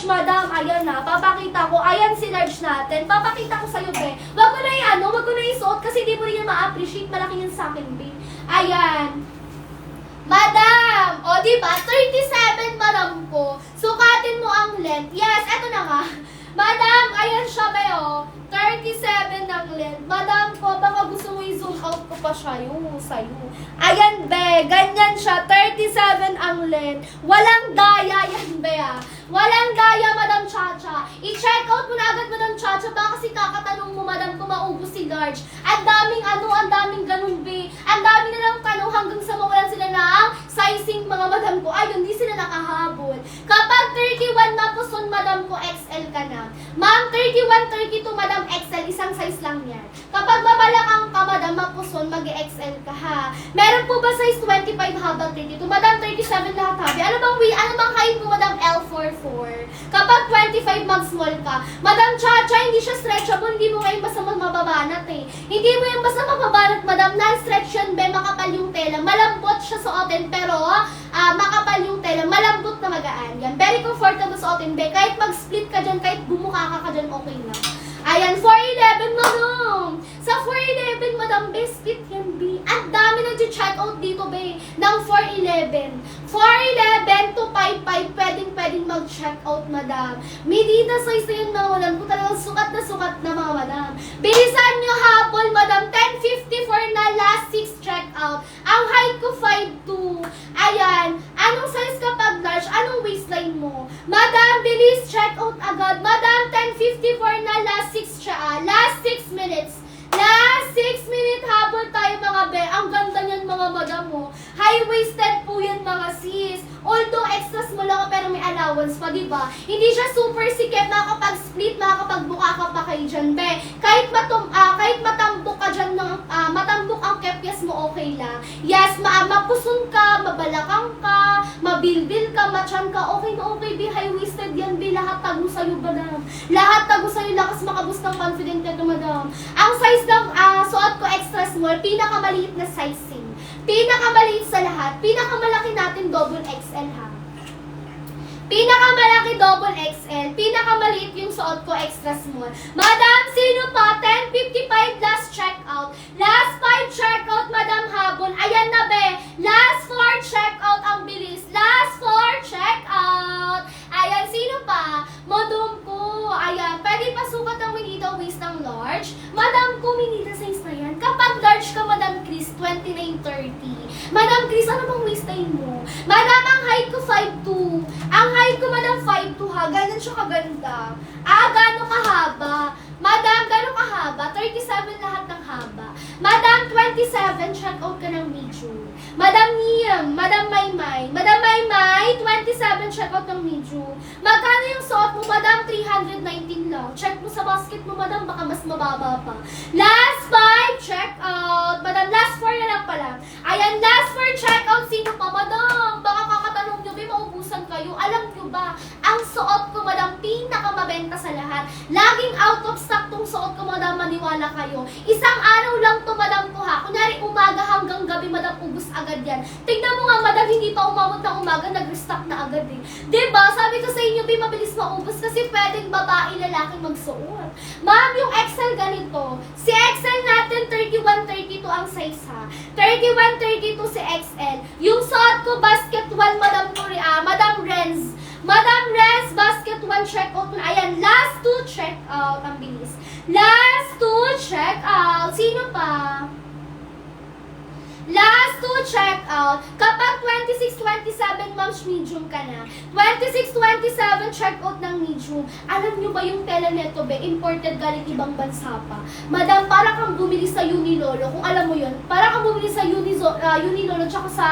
large, madam. Ayan na, papakita ko. Ayan si large natin. Papakita ko sa'yo, be. Wag mo na wag mo na isuot kasi di mo rin yung ma-appreciate. Malaki yun sa akin, be. Ayan. Madam! O, diba? 37, madam ko. Sukatin mo ang length. Yes, eto na nga. Madam, ayan siya, be, o. 37 ng length. Madam ko, baka gusto mo i-zoom out ko pa siya yung sa'yo. Ayan, be. Ganyan siya. 37 ang length. Walang daya yan, be, ah. Walang daya, Madam Chacha. I-check out mo na agad, Madam Chacha. Baka kasi kakatanong mo, Madam, kung maubos si large. Ang daming ganun, be. Ang dami na lang tanong hanggang sa mawalan sila ng sizing, mga Madam ko. Ayun, di sila nakahabol. Kapag 31 na puson, Madam ko, XL ka na. Ma'am, 31, 32, Madam, XL. Isang size lang yan. Kapag mabalakang ka, Madam, mapuson, mag-XL ka, ha. Meron po ba size 25 haba 32? Madam, 37 lahat, habi. Ano bang height mo, Madam, L44? Kapag 25 mag-small ka, Madam Chacha, hindi siya stretchable, hindi mo ngayon basta mababanat eh. Hindi mo yung basta mababanat, Madam, na-stretch yun, be, makapal yung tela. Malambot siya suotin, pero makapal yung tela, malambot na magaan. Yan, very comfortable suotin, be. Kahit mag-split ka dyan, kahit bumukaka ka dyan, okay na. Ayan, 411, Madam. Sa 411, Madam, be, split yan, be. Ang dami nag-check out dito, be, ng 411. 411 to 55, pwedeng mag-check out, Madam. Medida size na yun, mga Madam. Kung talagang sukat na, mga Madam. Bilisan nyo hapon, Madam. 10:54 na, last 6 check out. Ang height ko, 5'2". Ayan. Anong size kapag large? Anong waistline mo? Madam, bilis, check out agad. Madam, 10:54 na, last 6 siya. Last 6 minutes. Last 6 minute habol tayo, mga be. Ang ganda niyan, mga Madam, oh. High-waisted po yan, mga sis. Although extra small ako, pero may allowance pa, diba? Hindi siya super sikip, makakapag-split, makakapag-buka ka pa kayo dyan, be. Kahit matambok ka dyan, matambok ang kepyas mo, okay lang. Yes, mapusun ka, mabalakang ka, mabilbil ka, machan ka, okay na okay, be. High-waisted yan, be. Lahat tago sa'yo, Madam. Lahat tago sa'yo, lakas makaboost ng confident nito, Madam. Ang size ng suot ko extra small, pinakamaliit na sizing. Pinakamaliit sa lahat, pinakamalaki natin double XL, ha. Pinakamalaki double XL, pinakamaliit yung suot ko extra small. Madam, sino pa? 10:55 last checkout. Last 5 checkout, Madam, habon. Ayan na, be. Last 4 checkout ang bilis. Last 4 checkout. Ayan, sino pa? Madam ko. Ayan, pwede pasukat ang Minida waist ng large. Madam ko, Minida size na yan. Kapag large ka, Madam Chris, 29-30. Madam Chris, ano bang waistline mo? Madam, ang height ko 5'2". Ang height ko, Madam, 5'2", ha. Ganyan siya kaganda. Gano'ng kahaba? Madam, gano'ng kahaba? 37 lahat ng haba. Madam, 27, check out ka ng medium. Madam Niyam, Madam Maymay. Madam Maymay, 27, check out ng medium. Magkano yung suot mo, Madam? 319 lang. Check mo sa basket mo, Madam, baka mas mababa pa. Last 5, check out. Madam, last 4 na lang pala. Ayan, last 4 check out. Sino pa, Madam? Baka kakatanong nyo, may maubusan kayo. Alam nyo ba, ang suot ko, Madam, pinakamabenta sa lahat. Laging out of stock tong suot ko, Madam, maniwala kayo. Isang araw lang to, Madam ko, ha. Kunyari, umaga hanggang gabi, Madam, ubus agad yan. Tignan mo nga, Madam, hindi pa umabot ng umaga, nag-restock na agad eh. Diba? Sabi ko sa inyo, mabilis maubos kasi pwedeng babae, lalaki magsuot. Ma'am, yung XL ganito. Si XL natin, 31-32 ang size, ha. 31-32 si XL. Yung suot ko, basket 1, Madam Korea, Madam Renz. Madam Renz, basket 1, check out. Ayan, last 2 check out. Ang bilis. Last 2 check out. Sino pa? Last 2 check out. Kapag 26-27, ma'am, medium ka na. 26-27, check out ng medium. Alam nyo ba yung tela neto, be? Imported galing ibang bansa pa. Madam, para kang bumili sa Unilolo. Kung alam mo yun, para kang bumili sa Unilolo tsaka sa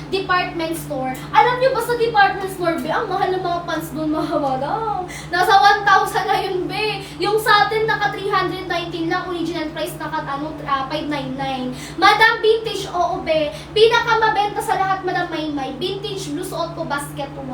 department store. Alam nyo ba sa department store, be? Ang mahal ng mga pants doon, mga madam. Nasa 1,000 na yun, be. Yung sa atin, naka 319 lang. Original price, naka 599. Madam, vintage, oo, be. Pinakamabenta sa lahat, Madam Maymay. Vintage blue suot ko, basket 1.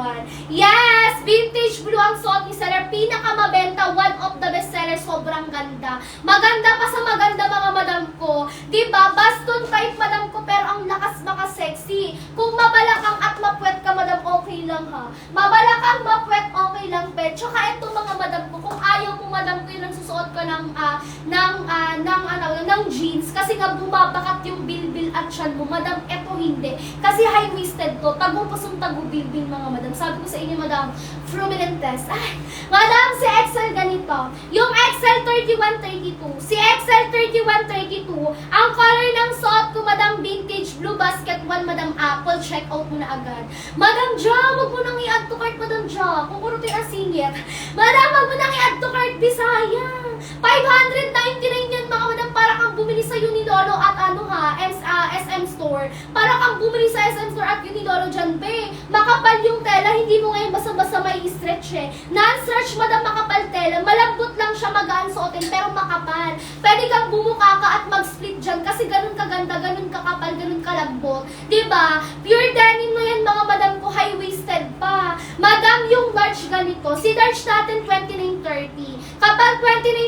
Yes! Vintage blue ang suot ni seller. Pinakamabenta, one of the best seller. Sobrang ganda. Maganda pa sa maganda, mga Madam ko. Diba? Baston type, Madam ko, pero ang lakas maka-sexy. Kung mabalakang at mapwet ka, Madam, okay lang, ha. Mabalakang, mapwet, okay lang, pe. Tsaka ng jeans kasi nga bumabakat yung bilbil at tiyan mo. Madam, eto hindi. Kasi high-waisted to. Tagupos yung tagubilbil, mga madam. Sabi ko sa inyo, madam, Fruminentes. Ay, madam, si Excel ganito. Yung Excel 3132. Si Excel 3132, ang color ng suot ko, madam, vintage blue basket 1, madam, apple. Check out mo na agad. Madam Ja, wag mo nang i-add to cart, madam Ja. Kung kurutin ang singit. Madam, wag mo nang i-add to cart, Bisaya. 599 yan, mga madam, para kang bumili sa Unilolo at SM Store. Para kang bumili sa SM Store at Unilolo dyan, be. Makapal yung tela, hindi mo ngayon basa-basa may stretch eh. Non-stretch, madam, makapal tela. Malambot lang siya, magaan suotin, pero makapal. Pwede kang bumuka ka at mag-split dyan kasi ganun kaganda, ganun kakapal, ganun kalambot. Diba? Pure denim mo yan, mga madam ko, high-waisted pa. Madam, yung large ganito, si large natin 2930. Kapag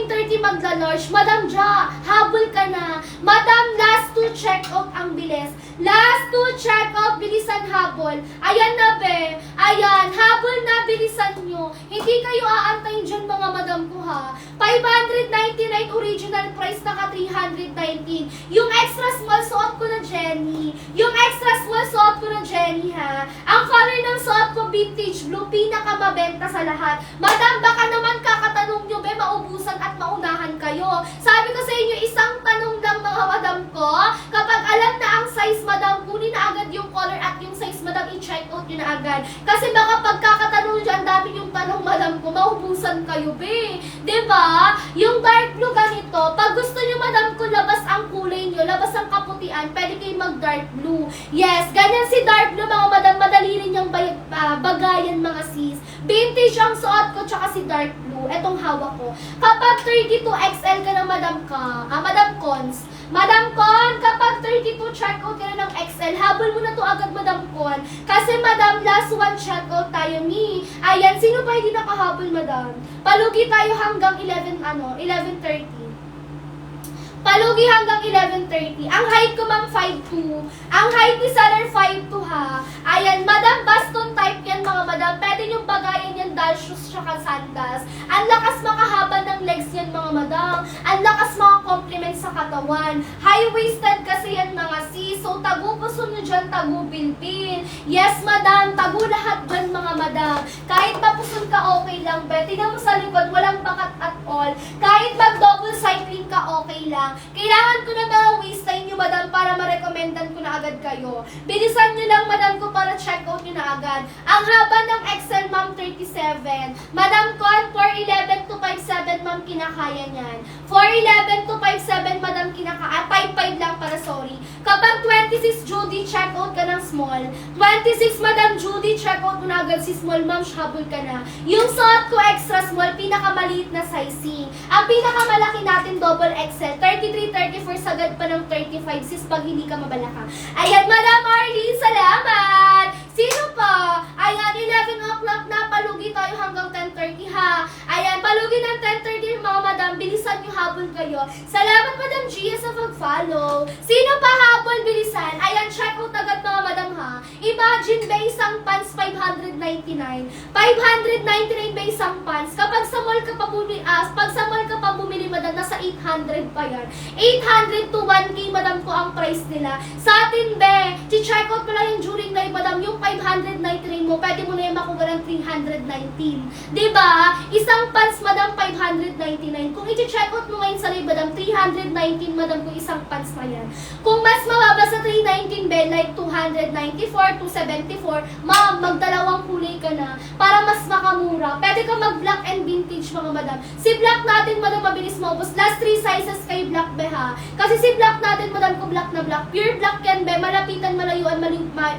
2930 magla-large, madam Ja, habol ka na. Madam, last to check out ang bilis. Last to check out, bilisan habol. Ayan na, be. Ayan, habol na, bilisan nyo. Hindi kayo aantayin dyan, mga madam ko, ha. 599 original price, naka 319. Yung extra small suot ko na Jenny. Yung extra small suot ko na Jenny, ha. Ang color ng suot ko, vintage blue, pinakamabenta sa lahat. Madam, baka naman kakatanong nyo, be, maubusan at maunahan kayo. Sabi ko sa inyo, isang tanong lang, mga madam ko. Kapag alam na ang size, madam, kunin na agad yung color at yung size, madam, i-check out nyo na agad. Kasi baka pagkakatanong nyo, ang dami yung tanong, madam ko, maubusan kayo, be. Diba? Yung dark blue ganito, pag gusto nyo, madam ko, labas ang kulay nyo, labas ang kaputian, pwede kayo mag-dark blue. Yes, ganyan si dark blue, mga madam, madali rin yung bagayan, mga sis. Vintage ang suot ko, tsaka si dark blue. Etong hawak ko. Kapag 32XL ka na, madam Cons. Madam Con, kapag 32 checkout ka na ng XL, habol mo na to agad, madam Con. Kasi, madam, last one checkout tayo ni. Ayan, sino pa hindi nakahabol, madam? Palugi tayo hanggang 11:30. Palugi hanggang 11:30. Ang height ko, ma'am, 5'2". Ang height ni seller, 5'2", ha. Ayan, madam, baston type yan, mga madam. Pwede niyong bagayan yan, dal shoes, tsaka sandals. Ang lakas makahaba ng legs yan, mga madam. Ang lakas mga complement sa katawan. High-waisted kasi yan, mga sis. So, tagu-puso nyo dyan, tagu-bilbil. Yes, madam, tagu lahat dyan, mga madam. Kahit mapuson ka, okay lang, be. Tingnan mo sa likod, walang bakat at all. Kahit mag-double cycling ka, okay lang. Kailangan ko na mga waistline nyo, madam, para ma-recommendan ko na agad kayo. Bilisan nyo lang, madam ko, para check out nyo na agad. Ang haba ng XL, ma'am, 37. Madam Con, 4'11 to 5'7", ma'am, kinakaya niyan. 4'11 to 5'7", madam, 5'5 lang para, sorry. Kapag 26 Judy, check out ka ng small. 26, madam Judy, check out mo na agad si small, ma'am, habol ka na. Yung suot ko, extra small, pinakamaliit na sizing. Ang pinakamalaki natin, double XL, 33, 34, sagad pa ng 35, sis, pag hindi ka mabalaka. Ayan, madam Arlene, salamat! Sino pa? Ayan, 11 o'clock na, palugi tayo hanggang 10:30, ha. Ayan, palugi ng 10:30, mga madam, bilisan nyo, habol kayo. Salamat, madam Gia, sa pag-follow. Sino pa habol, bilisan? Ayan, check out agad, mga madam, ha. Imagine, ba, isang pants, 599. 599 ba isang pants? Kapag sa mall ka pa bumili, madam, nasa 800 pa yan. 800 to 1K, madam ko, ang price nila. Sa atin, be, check out mo lang yung during live, madam, yung 599 mo, pwede mo na yung makuha ng 319. Diba? Isang pants, madam, 599. Kung i-check out mo ngayon sa live, madam, 319, madam, kung isang pants na yan. Kung mas mababa sa 319, be, like 294, 274, ma'am, magdalawang kulay ka na para mas makamura. Pwede ka mag-black and vintage, mga madam. Si black natin, madam, mabilis maubos. Last 3 sizes kay black, be, ha. Kasi si black natin, madam, ko black na black. Pure black yan, be. Malapitan, malayuan,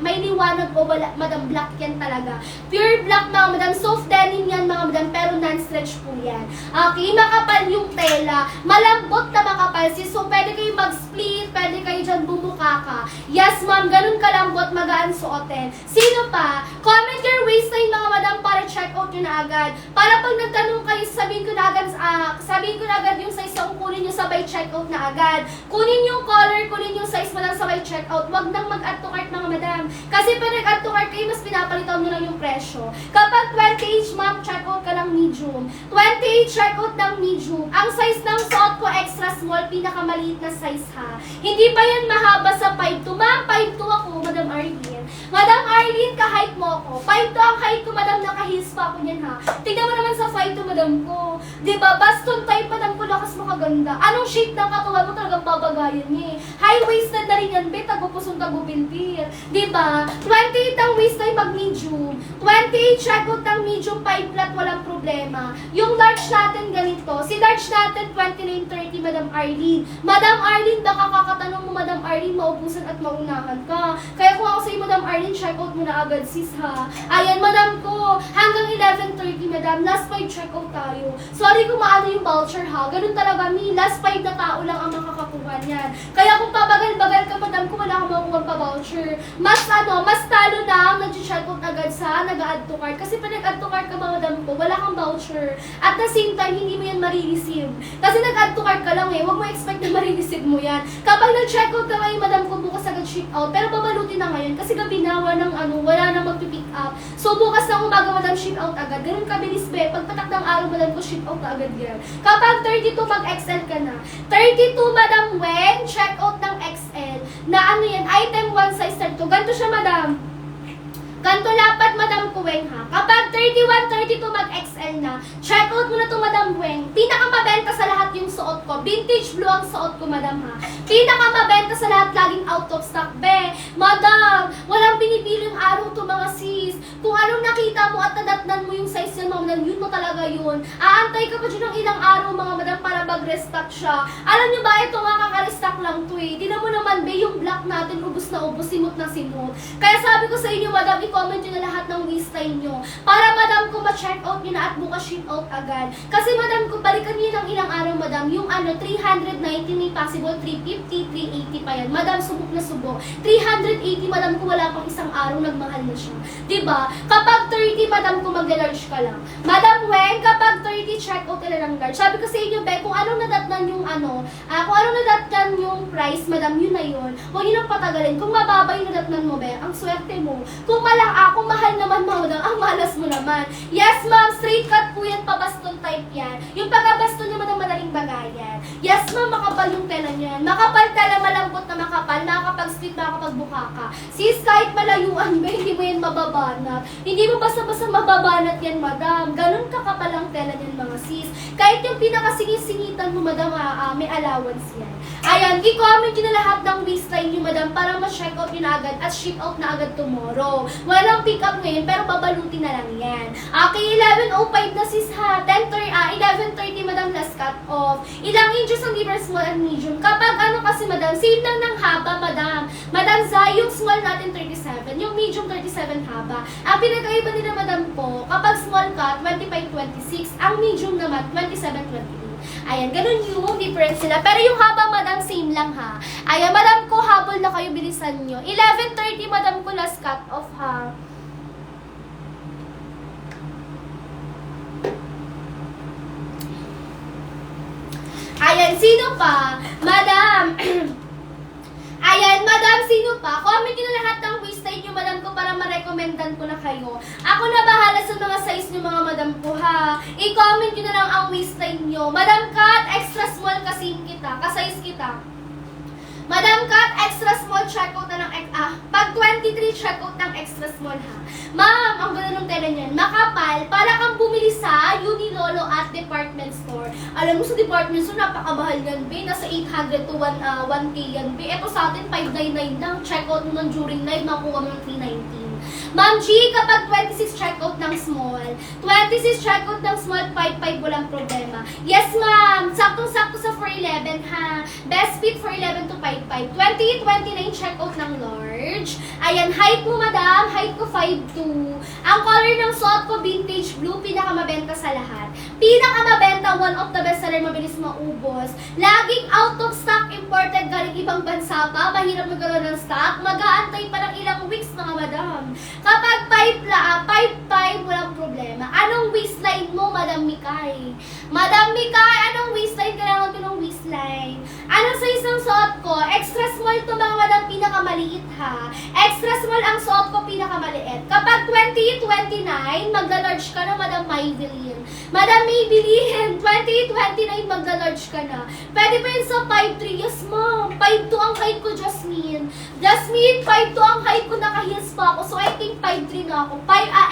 may liwanag o wala, madam, black yan talaga. Pure black, mga madam. Soft denim yan, mga madam, pero non-stretch po yan. Okay, makapal yung tela. Malambot na makapal, sis. So, pwede kayo mag-split, pwede kayo dyan bumuka ka. Yes, ma'am, ganun kalambot, magaan suotin. Sino pa? Comment your waistline, mga madam, para check out yun na agad. Para pag nagtanong kayo, sabihin ko na agad yung size na kunin nyo, sabay check out na agad. Kunin yung color, kunin yung size, madam, sabay check out. Wag nang mag-add to cart, mga madam. Kasi pag nag-add to cart kayo, mas pinapalitan nyo lang yung presyo. Kapag 12 age, ma'am, check out ka ng medium. 28 checkout ng medium. Ang size ng suot ko, extra small, pinakamaliit na size ha. Hindi pa yan mahaba sa 5'2". Ma'am, 5'2 ako, Madam Arlene. Madam Arlene, ka-height mo ako. 5'2 ang height ko, Madam, naka-heels pa ako niyan ha. Tingnan mo naman sa 5'2, Madam ko. Diba, baston type, Madam ko, lakas makaganda. Anong shape ng katawan mo talagang babagayan niya eh. High-waisted na rin yan, be, tagupusong tagupilpil. Diba, 28 ang waistline mag-medium. 28 checkout ng medium, 5 flat, walang problema. Yung large natin ganito, si large natin 29-30, Madam Arlene. Madam Arlene, baka kakatanong mo, Madam Arlene, maubusan at maunahan ka. Kaya kung ako sa'yo, Madam Arlene, checkout mo na agad, sis ha. Ayan, Madam ko, hanggang 11:30, Madam, last 5 checkout tayo. Sorry kung maano yung voucher ha, ganun talaga, mi, last 5 na tao lang ang makakakuha niyan. Kaya kung pabagal-bagal ka, Madam ko, wala kang makukuha pa voucher. Mas talo na ang nag-checkout agad sa nag-add to cart. Kasi pag nag-add to cart ka, Madam ko, wala kang voucher. At the same time, hindi mo yan marireceive. Kasi nag-add to cart ka lang eh, huwag mo expect na marireceive mo yan. Kapag nag-checkout ka ngayon, Madam ko, bukas agad ship out. Pero babalutin na ngayon kasi gabi na, wala nang magpipick up. So bukas na umaga, Madam, ship out agad. Ganun kabilis, be. Pagpatak ng araw, Madam ko, ship out na agad yan. Kapag 32, mag-XL ka na. 32, Madam Wen, check out ng XL. Na ano yan, item 1 size 32. Ganito siya, Madam. Ganto lapat, Madam Kuweng ha. Kapag 31, 32 mag-XL na, check out mo na to, Madam Kuweng. Pinakamabenta sa lahat yung suot ko. Vintage blue ang suot ko, Madam ha. Pinakamabenta sa lahat, laging out of stock. Be, Madam, walang pinipiling araw to, mga sis. Kung anong nakita mo at nadatnan mo yung size yan, mga Madam, yun mo talaga yun. Aantay ka pa dyan ng ilang araw, mga Madam, para mag-restock siya. Alam nyo ba, ito nga kaka-restock lang to eh. Tinan mo naman, be, yung black natin, ubus na ubus, simot na simot. Kaya sabi ko sa inyo, Madam, i-comment nyo na lahat ng waistline nyo. Para, Madam, ko ma-check out nyo na at bukas ship out agad. Kasi, Madam, kung balikan nyo ng ilang araw, Madam, yung 390 may possible, 350, 380 pa yan. Madam, subok na subok. 380, Madam, ko wala pang isang araw, nagmahal na siya. Diba? Kapag 30, Madam, ko mag-large ka lang. Madam Wen, kapag 30, check out nila ng large. Sabi ko sa inyo, be, kung anong nadatnan yung kung anong nadatnan yung price, Madam, yun na yun. Huwag yun ang patagalin. Kung mababa yung nadatnan mo, be, ang swerte mo. Kung kung mahal naman, Madam, ang malas mo naman. Yes, ma'am, straight cut po yan, pabaston type yan. Yung pagkabaston niya, Madam, madaling bagayan. Yes, ma'am, makapal yung tela niyan. Makapal tela, malambot na makapal, nakakapag-split, nakakapag-buka ka. Sis, kahit malayuan ba, hindi mo yan mababanat. Hindi mo basta-basta mababanat yan, Madam. Ganun kakapal ang tela niyan, mga sis. Kahit yung pinakasingit-singitan mo, Madam, may allowance yan. Ayan, i-comment nyo na lahat ng waistline nyo, Madam, para ma-check out nyo na agad at ship out na agad tomorrow. Walang pick up ngayon, pero babalutin na lang yan. Okay, 11:05 na sis ha. 11:30, Madam, last cut off. Ilang inches ang liver, small and medium. Kapag kasi, Madam, same lang ng haba, Madam. Madam Zai, yung small natin 37, yung medium 37 haba. Ang pinagkaiba nila, Madam po, kapag small cut, 25-26, ang medium naman, 27-28. Ayan, ganun yung difference nila. Pero yung haba, Madam, same lang ha. Ayan, Madam ko, habol na kayo, bilisan nyo. 11:30, Madam ko, last cut off ha. Ayan, sino pa? Madam, ayan, Madam, sino pa? Comment nyo na lahat ng waistline nyo, Madam ko, para ma-recommendan ko na kayo. Ako na bahala sa mga size nyo, mga Madam ko, ha? I-comment nyo na lang ang waistline nyo. Madam Kat, extra small kasi kita, ka-size kita. Madam Kat, extra small, checkout na ng pag 23, checkout ng extra small ha. Ma'am, ang ganda ng tela niyan. Makapal, para kang bumili sa Unilolo at department store. Alam mo sa department store, napakabahal yan, be. Nasa 800 to 1K yan, be. Eto sa atin, 599 lang. Checkout mo ng during night, makuha mo ng 319. Ma'am G, kapag 26 checkout ng small, 26 checkout ng small, 5.5, walang problema. Yes, ma'am. Saktong-sakto sa 411, ha. Best fit 411 to 5.5. 28-29 checkout ng large. Ayan, height mo, Madam. Height ko 5'2". Ang color ng suot ko, vintage blue. Pinakamabenta sa lahat. Pinakamabenta, one of the best seller, mabilis maubos. Laging out of stock, imported galing ibang bansa pa. Mahirap magkaroon ng stock. Mag-aantay pa ng ilang weeks, mga Madam. Kapag 5'5", walang problema. Anong waistline mo, Madam Mikay? Madam Mikay, anong waistline? Kailangan ko ng waistline. Anong size ng suot ko? Extra small to, mga Madam, pinakamaliit ha. Extra small ang suot ko, pinakamaliit. Kapag 28-29, magla-large ka na, Madam Maybelline. Madam Maybelline, 28-29 magla-large ka na. Pwede pa yun sa 5'3". Yes, ma'am. 5'2 ang height ko, Jasmine. Jasmine, 5'2 ang height ko, naka-heels pa ako. So, I think 5'3 na ako.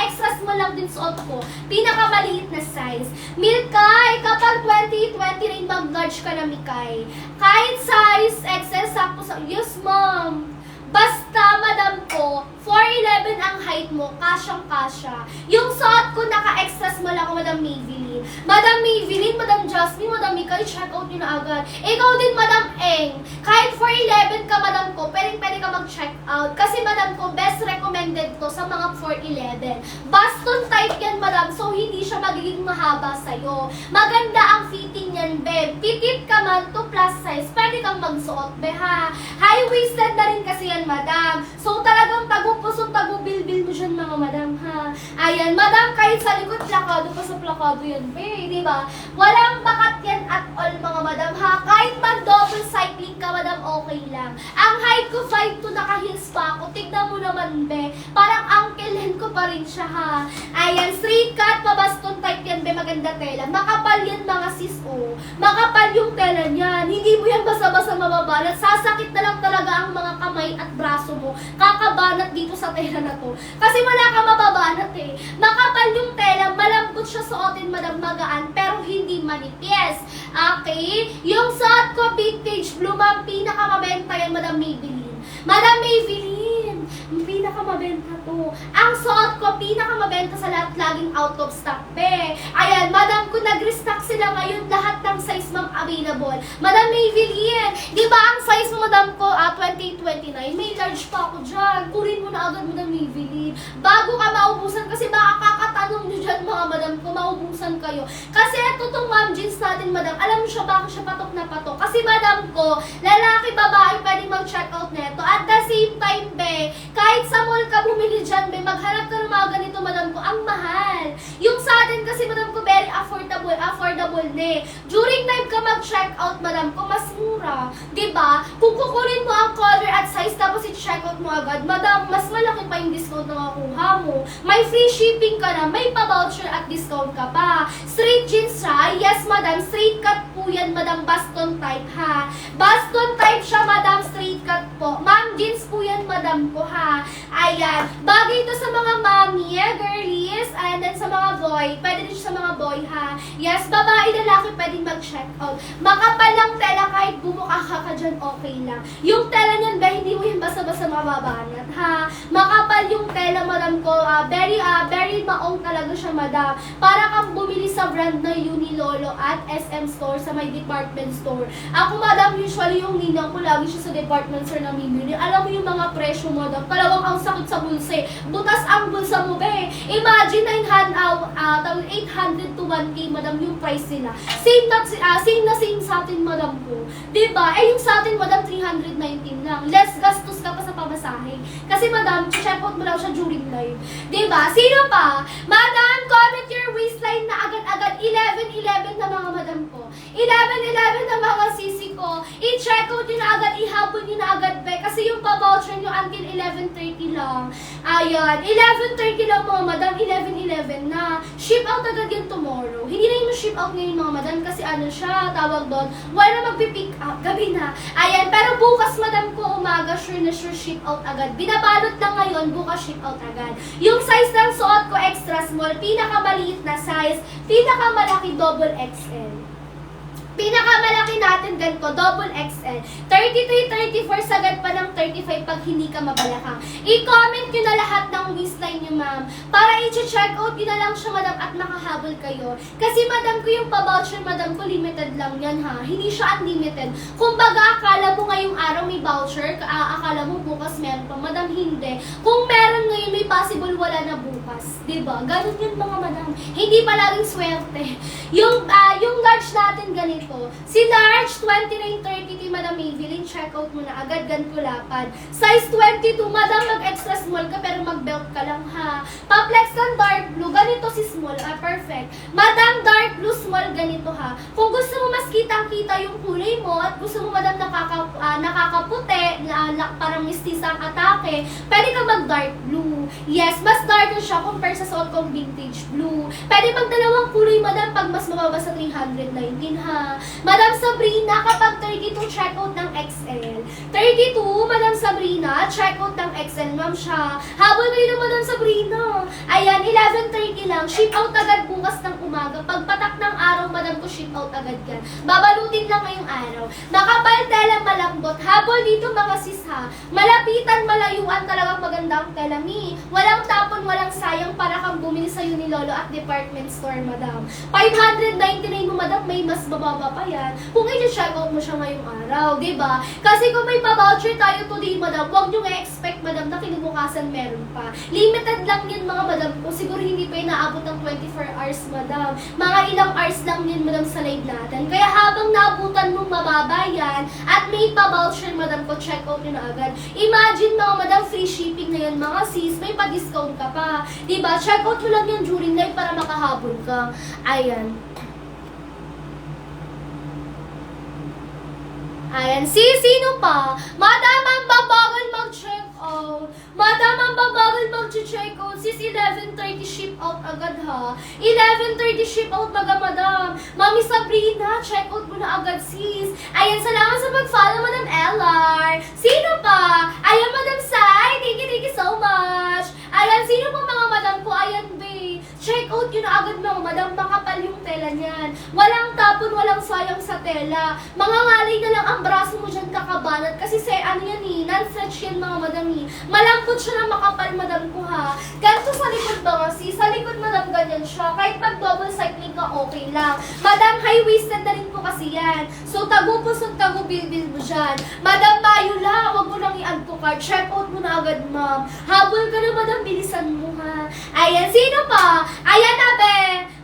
Extra small lang din suot ko. Pinakamaliit na size. Milkay, kapag 28-29 mag-large ka na, Mikay. Kahit size XS, sakto sa... Yes, ma'am. Basta, madam ko, 4'11 ang height mo, kasyang-kasya. Yung suot ko, naka-extra small ako, Madam Maybelline. Madam Maybelline, Madam Jasmine, Madam Mikay, check out nyo na agad. Ikaw din, Madam Eng. Kahit 4'11 ka, madam ko, pwede ka mag-check out. Kasi, madam ko, best recommended to sa mga 4'11. Baston type yan, madam, so hindi siya magiging mahaba sa'yo. Maganda ang fitting yan, be. Pitit ka man to plus size, pwede kang magsuot, be, ha. High-waisted na rin kasi yan, madam. So, talagang tago-pusong tago-bilbil mo dyan, mga madam, ha. Ayan, madam, kahit sa likod, plakado pa sa plakado yan, be, di ba? Walang bakat yan at all, mga madam, ha. Kahit mag-double cycling ka, madam, okay lang. Ang height ko, 5'2", naka-heels pa ako. Tignan mo naman, be. Parang uncle-hen ko pa rin siya, ha. Ayan, straight cut, pabaston type yan, be. Maganda tela. Makapal yan, mga sis, oh. Makapal yung tela niyan. Hindi mo yan basa-basa mababalat. Sasakit na lang talaga ang mga kamay at braso mo. Kakabanat dito sa tela na to. Kasi wala ka mababanat, eh. Makapal yung tela, malambot siya suotin, madam, magaan, pero hindi manipis. Okay? Yung suot ko, vintage blue, ma'am, pinakamabenta yan, Madam Maybelline. Madam Maybelline, pinakamabenta to. Ang suot ko, pinakamabenta sa lahat, laging out of stock, be. Ayan, madam ko, nag-restock sila ngayon, lahat ng size, ma'am, available. Madam Maybelline, di ba ang size mo, madam ko, 28-29, may large pa ako dyan. Kurin mo na agad, Madam Maybelline. Bago ka maubusan, kasi baka kakatanong nyo dyan, mga madam ko, maubusan kayo. Kasi ito tong ma'am jeans natin, madam, alam mo siya, bakit siya patok na patok? Kasi, madam ko, lalaki, babae, pwedeng mag-check out neto. At the same time, be, kahit sa mall ka bumili dyan, be, maghanap ka ng mga ganito, madam ko, ang mahal. Yung sa atin kasi, madam ko, very affordable ne. During time ka mag-check out, madam ko, mas mura. Diba? Kung kukunin mo ang color at size, tapos i-check out mo agad, madam, mas malaki pa yung discount na makuha mo. May free shipping ka na, may pa-voucher at discount ka pa. Straight jeans siya, yes, madam, straight cut po yan, madam, baston type, ha. Baston type siya, madam, straight cut po. Ma'am, jeans po yan, madam ko, ha. Ayan. Bagay ito sa mga mommy, girlies, and then sa mga boy. Pwede din siya sa mga boy, ha. Yes, babae, lalaki, pwedeng mag-check out. Makapal lang tela, kahit bumukha ka dyan, okay lang. Yung tela niyan, ba, hindi mo yan basta-basta mababanat, ha. Makapal yung tela, madam ko, very maong talaga siya, madam. Para kang bumili sa brand na Unilolo at SM Store sa may department store. Ako, madam, usually yung ninang ko, lagi siya sa department store na mimili. Alam mo yung mga presyo, madam, talagang ang sakit sa bulsa. Butas ang bulsa mo, be. Imagine, 800 to 1K, madam, yung price nila. Same sa atin, madam ko. Diba? Yung sa atin, madam, 319 lang. Less gastos ka pa sa pamasahe. Kasi, madam, check out mo lang siya during live. Diba? Sino pa? Madam, comment your waistline na agad-agad. 11-11 na mga madam ko. 11-11 na mga sisi ko. I-check out nyo na agad, ihabol nyo na agad, be. Kasi yung pa-voucher nyo until 11:30 lang. Ayan. 11:30 lang, mga madam. 11-11 na. Ship out agad yun tomorrow. Hindi na yung ship out ngayon, mga madam, kasi ano siya, tawag doon, wala na magpipick up, gabi na. Ayan, pero bukas, madam ko, umaga, sure na sure ship out agad. Binabalot lang ngayon, bukas ship out agad. Yung size ng suot ko, extra small, pinakamaliit na size, pinakamalaki, double XL. Pinakamalaki natin ganito, double XL. 33, 34, sagad pa ng 35 pag hindi ka mabalakang. I-comment nyo na lahat ng waistline nyo, ma'am. Para i-check out nyo na lang siya, madam, at makahabol kayo. Kasi, madam ko, yung pa-voucher, madam ko, limited lang yan, ha. Hindi siya unlimited. Kung baga, akala mo ngayong araw may voucher, akala mo bukas meron pa, madam, hindi. Kung meron ngayon, may possible wala na bukas. Diba? Ganun yun, mga madam. Hindi palaging swerte. Yung large natin ganito. Si large, 29-30, Madam Maybelline, check out mo na agad, ganito lapad. Size 22, madam, mag-extra small ka, pero mag-belt ka lang, ha. Pa-flex ng dark blue, ganito si small, perfect. Madam, dark dark blue small ganito ha. Kung gusto mo mas kitang-kita yung kulay mo at gusto mo madam nakakaputi, parang mistisa ang atake, pwede ka mag-dark blue. Yes, mas darker siya compare sa suot kong vintage blue. Pwede magdalawang kulay madam pag mas mababa sa 319 ha. Madam Sabrina, kapag 32 check out ng XL. 32, Madam Sabrina, check out ng XL ma'am siya. Habol kayo ng Madam Sabrina. Ayan, 11:30 lang. Ship out agad bukas ng umaga. Pagpatak ng araw, madam ko ship out agad yan. Babalutin lang ngayong araw. Makapal tela malambot. Habol dito mga sis ha. Malapitan, malayuan talagang magandang tela mi. Walang tapon, walang sayang para kang bumili sa'yo ni Lolo at department store, madam. 599 mo, madam, may mas bababa pa yan. Kung i-check out mo siya ngayong araw, diba? Kasi kung may pa-voucher tayo today, madam, huwag nyo nga-expect, madam, na kinubukasan meron pa. Limited lang yun, mga madam ko. Siguro hindi pa inaabot ng 24 hours, madam. Mga ilang hours lang yun, madam, sa live natin. Kaya habang naabutan mong mababa yan, at may pa-voucher, madam ko, check out nyo na agad. Imagine, mga madam, free shipping na yan, mga sis, may pa-discount ka pa. Diba? Check out nyo lang yun during live para makahabol ka. Ayan. Ayan, sino pa? Madam, ang babagal mag-check out. Madam, ang babagal mag-check out. Sis, 11:30 ship out agad ha. 11:30 ship out madam. Mami Sabrina, check out mo na agad sis. Ayan, salamat sa pag-follow, Madam LR. Sino pa? Ayan, Madam Sai. Thank you so much. Ayan, sino pa mga madam ko? Ayan, babe. Check out yun na agad mga madam. Makapal yung tela niyan. Walang tapon, walang sayang sa tela. Mga ngalay na lang ang braso mo dyan kakabanat. Kasi ano yan eh, non-stretch yan mga madam eh. Malambot siya na makapal madam ko ha. Ganito sa likod ba kasi? Sa likod madam ganyan siya. Kahit pag double cycling ka, okay lang. Madam, high-waisted na rin po kasi yan. So, tago-pusog, tago-bilbil mo dyan. Madam, Mayula, wag mo lang i-add to cart. Check out mo na agad, ma'am. Habol ka na, madam, bilisan mo ha. Ayan, sino pa? Ayan na, be.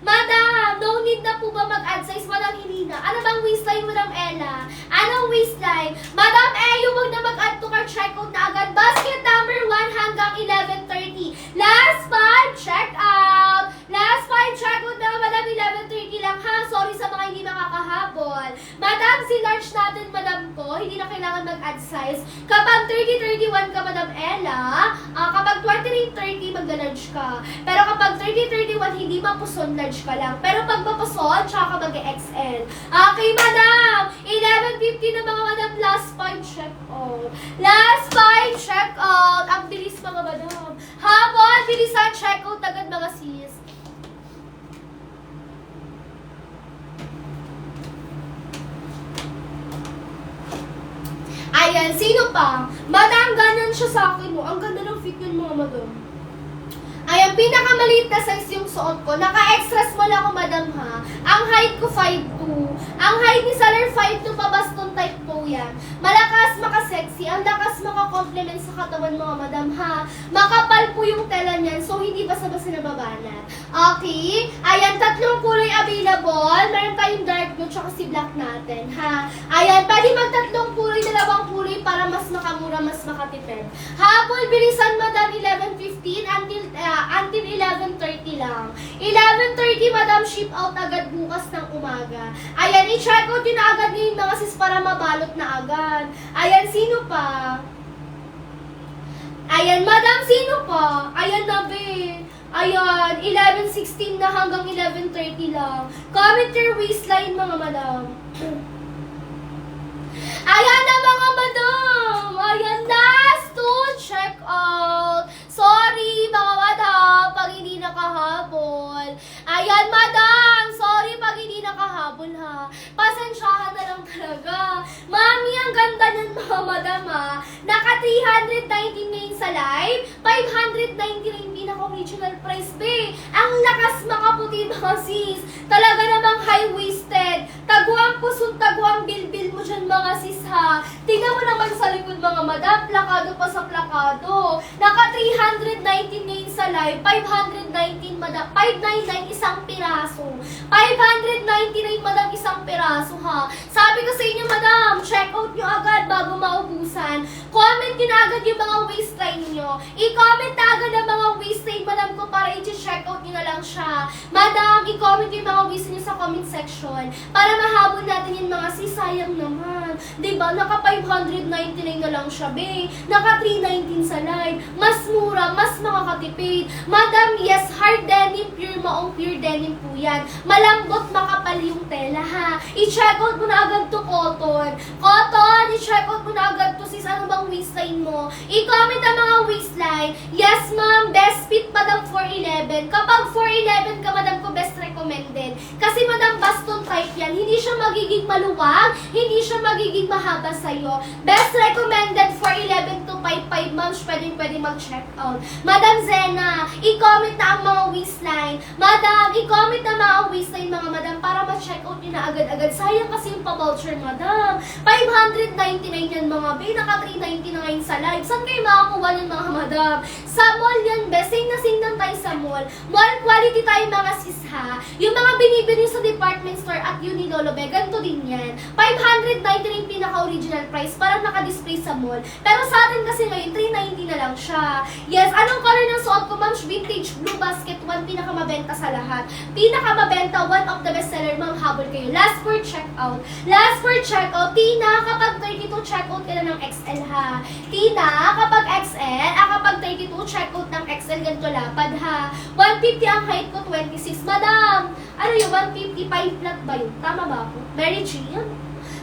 Madam, no need na po ba mag-add size, Madam Helena? Ano bang waistline, Madam Ella? Anong waistline? Madam wag na mag-add to cart, check out na agad. Basket number 1 hanggang 11:30. Last 5, check out. Last 5, check out na, Madam, 11:30 lang ha. Sorry sa mga hindi makakahabol. Madam, si large natin, Madam ko, hindi na kailangan mag-add size. Kapag 30-31 ka, Madam Ella, kapag 29-30, magla-large ka. Pero kapag 30-31, hindi mapuson, large ka lang. Pero pag mapuson, tsaka mag-XL. Okay, Madam! 11:50 na mga Madam, last 5, check out. Last 5, check out. Ang bilis mga Madam. Habol, bilisan, check out agad mga sis. Ayan, sino pa? Madam, ganyan siya sa akin mo. Ang ganda ng fit yun mga madam. Ayan, pinakamaliit na size yung suot ko. Naka-extra small ako, madam ha. Ang height ko 5'2". Ang height ni Salar 5'2", pabaston type po yan. Malakas, makasexy. Ang lakas makakomplement sa katawan mga madam ha. Makapal po yung tela niyan, so hindi basta-basta nababanat. Okay? Ayan, 3 kulay available. Meron tayong dark blue tsaka si black natin ha. Ayan, pwede mag-3 kulay, 2 kulay para mas makamura, mas makatipid. Habol, bilisan madam, 11:15 until 11:30 lang. 11:30, madam, ship out agad bukas ng umaga. Ayan, i-check out yun na agad ngayon mga sis para mabalot na agad. Ayan, sino pa? Ayan, madam, sino pa? Ayan na, be. Ayan, 11:16 na hanggang 11:30 lang. Comment your waistline, mga madam. Ayan na, mga madam. Ayan, last 2, check out. Sorry, mga madam, pag hindi nakahabol. Ayan, madam, sorry pag hindi nakahabol ha. Pasensyahan na lang talaga. Mami, ang ganda nun mga madam ha. Naka 319 ngayon sa live. 599 pinaka-original price, be. Ang lakas makaputi mga sis. Talaga namang high-waisted. Taguang puson, taguang bilbil mo dyan mga sis ha. Tingnan mo naman sa likod mga madam. Plakado pa sa plakado. Naka 319 ngayon sa live. 519 madam. 599 isang piraso. 599 madam isang piraso ha. Sabi ko sa inyo madam, check out nyo agad bago maubusan. Comment nyo na agad yung mga waistline nyo. I-comment na agad ang mga waistline madam ko para i-check out nyo na lang siya. Madam, i-comment yung mga waistline nyo sa comment section para mahabol natin yung mga sisayang naman. Diba? Naka 599 na lang siya, be. Naka 319 sa live. Mas mura, mas makakatipid. Madam, yes, hard denim, pure maong pure denim po yan. Malambot, makapal yung tela, ha. I-check out mo na agad to cotton. Cotton, i-check out mo na agad to sis. Ano bang waistline mo? I-comment ang mga waistline. Yes, ma'am, best fit, madam, 411. Kapag 411 ka, madam ko, best recommended. Kasi, madam, baston type yan. Hindi siya magiging maluwag, hindi siya magiging mahaba sa'yo. Best recommended 411 to 55, ma'am, pwede mag-check out. Madam Zena, i-comment na ang mga waistline. Madam, i-comment na mga waistline, mga madam, para ma-check out nyo na agad-agad. Sayang kasi yung pa-voucher, madam. 599 yan, mga bay. Naka 399 sa live. Saan kayo makakuha ng mga madam? Sa mall yan, be. Sing lang tayo sa mall. Mall quality tayo, mga sis, ha. Yung mga binibili sa department store at Unilolo, be, ganito din yan. 599 pinaka-original price, parang naka-display sa mall. Pero sa atin kasi ngayon, 390 na lang siya. Yes, anong color ng suot ko, ma'am? Vintage blue basket, one pinakamabenta sa lahat. Pinakamabenta, one of the bestseller, ma'am, habol kayo. Last for checkout. Last for checkout, Tina, kapag 32, checkout ka na ng XL, ha. Tina, kapag XL, kapag 32, checkout ng XL, ganito lapad, ha. 150 ang height ko, 26. Madam, ano yun, 155 flat ba yun? Tama ba ako? Mary Jean?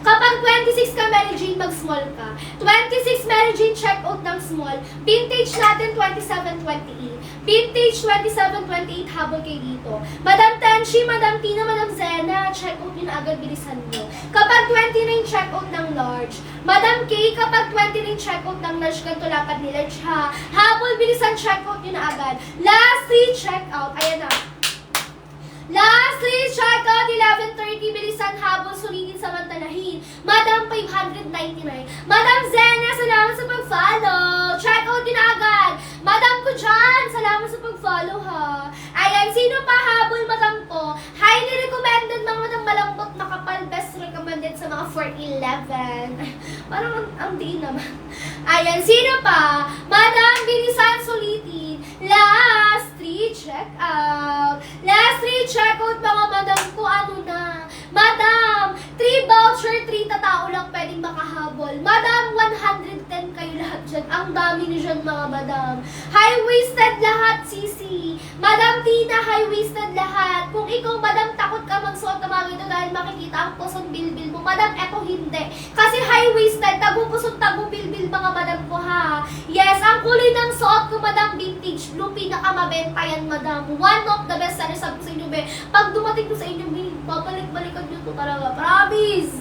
Kapag 26 ka, Mary Jane, mag-small ka. 26, Mary Jane, check out ng small. Vintage natin, 27-28. Vintage, 27-28, habol kayo dito. Madam Tenshi, Madam Tina, Madam Zena, check out yun na agad, bilisan nyo. Kapag 29, check out ng large. Madam K, kapag 29, check out ng large, ganito lapad ni large, ha. Habol, bilisan, check out yun na agad. Last 3, check out. Ayan na. Lastly, check out 11:30, bilisan, habol, sulitin, samantalahin. Madam, 599. Madam Zena, salamat sa pag-follow. Check out din agad. Madam ko dyan, salamat sa pag-follow, ha. Ayan, sino pa habol, madam ko? Highly recommended, mga madam, malambot, makapal, best recommended sa mga 411. Parang ang diin naman. Ayan, sino pa? Madam, bilisan, sulitin. Last 3, check out. Last 3, check out, mga madam ko, ano na. Madam, 3 voucher, 3 tatao lang pwedeng makahabol. Madam, 110 kayo lahat dyan. Ang dami niyo dyan, mga madam. High-waisted lahat, sisi. Madam Tina, high-waisted lahat. Kung ikaw, madam, takot ka magsuot ng mga ito dahil makikita ang pusong bilbil mo. Madam, eto hindi. Kasi high-waisted, tago-pusong, tago-bilbil, mga madam ko, ha. Yes, ang kulay ng suot ko, madam, vintage blue, pinakamabenta yan, madam. One of the best sellers, sabi ko sa inyo, be. Pag dumating ko sa inyo, be, babalik-balikan nyo to talaga. Promise!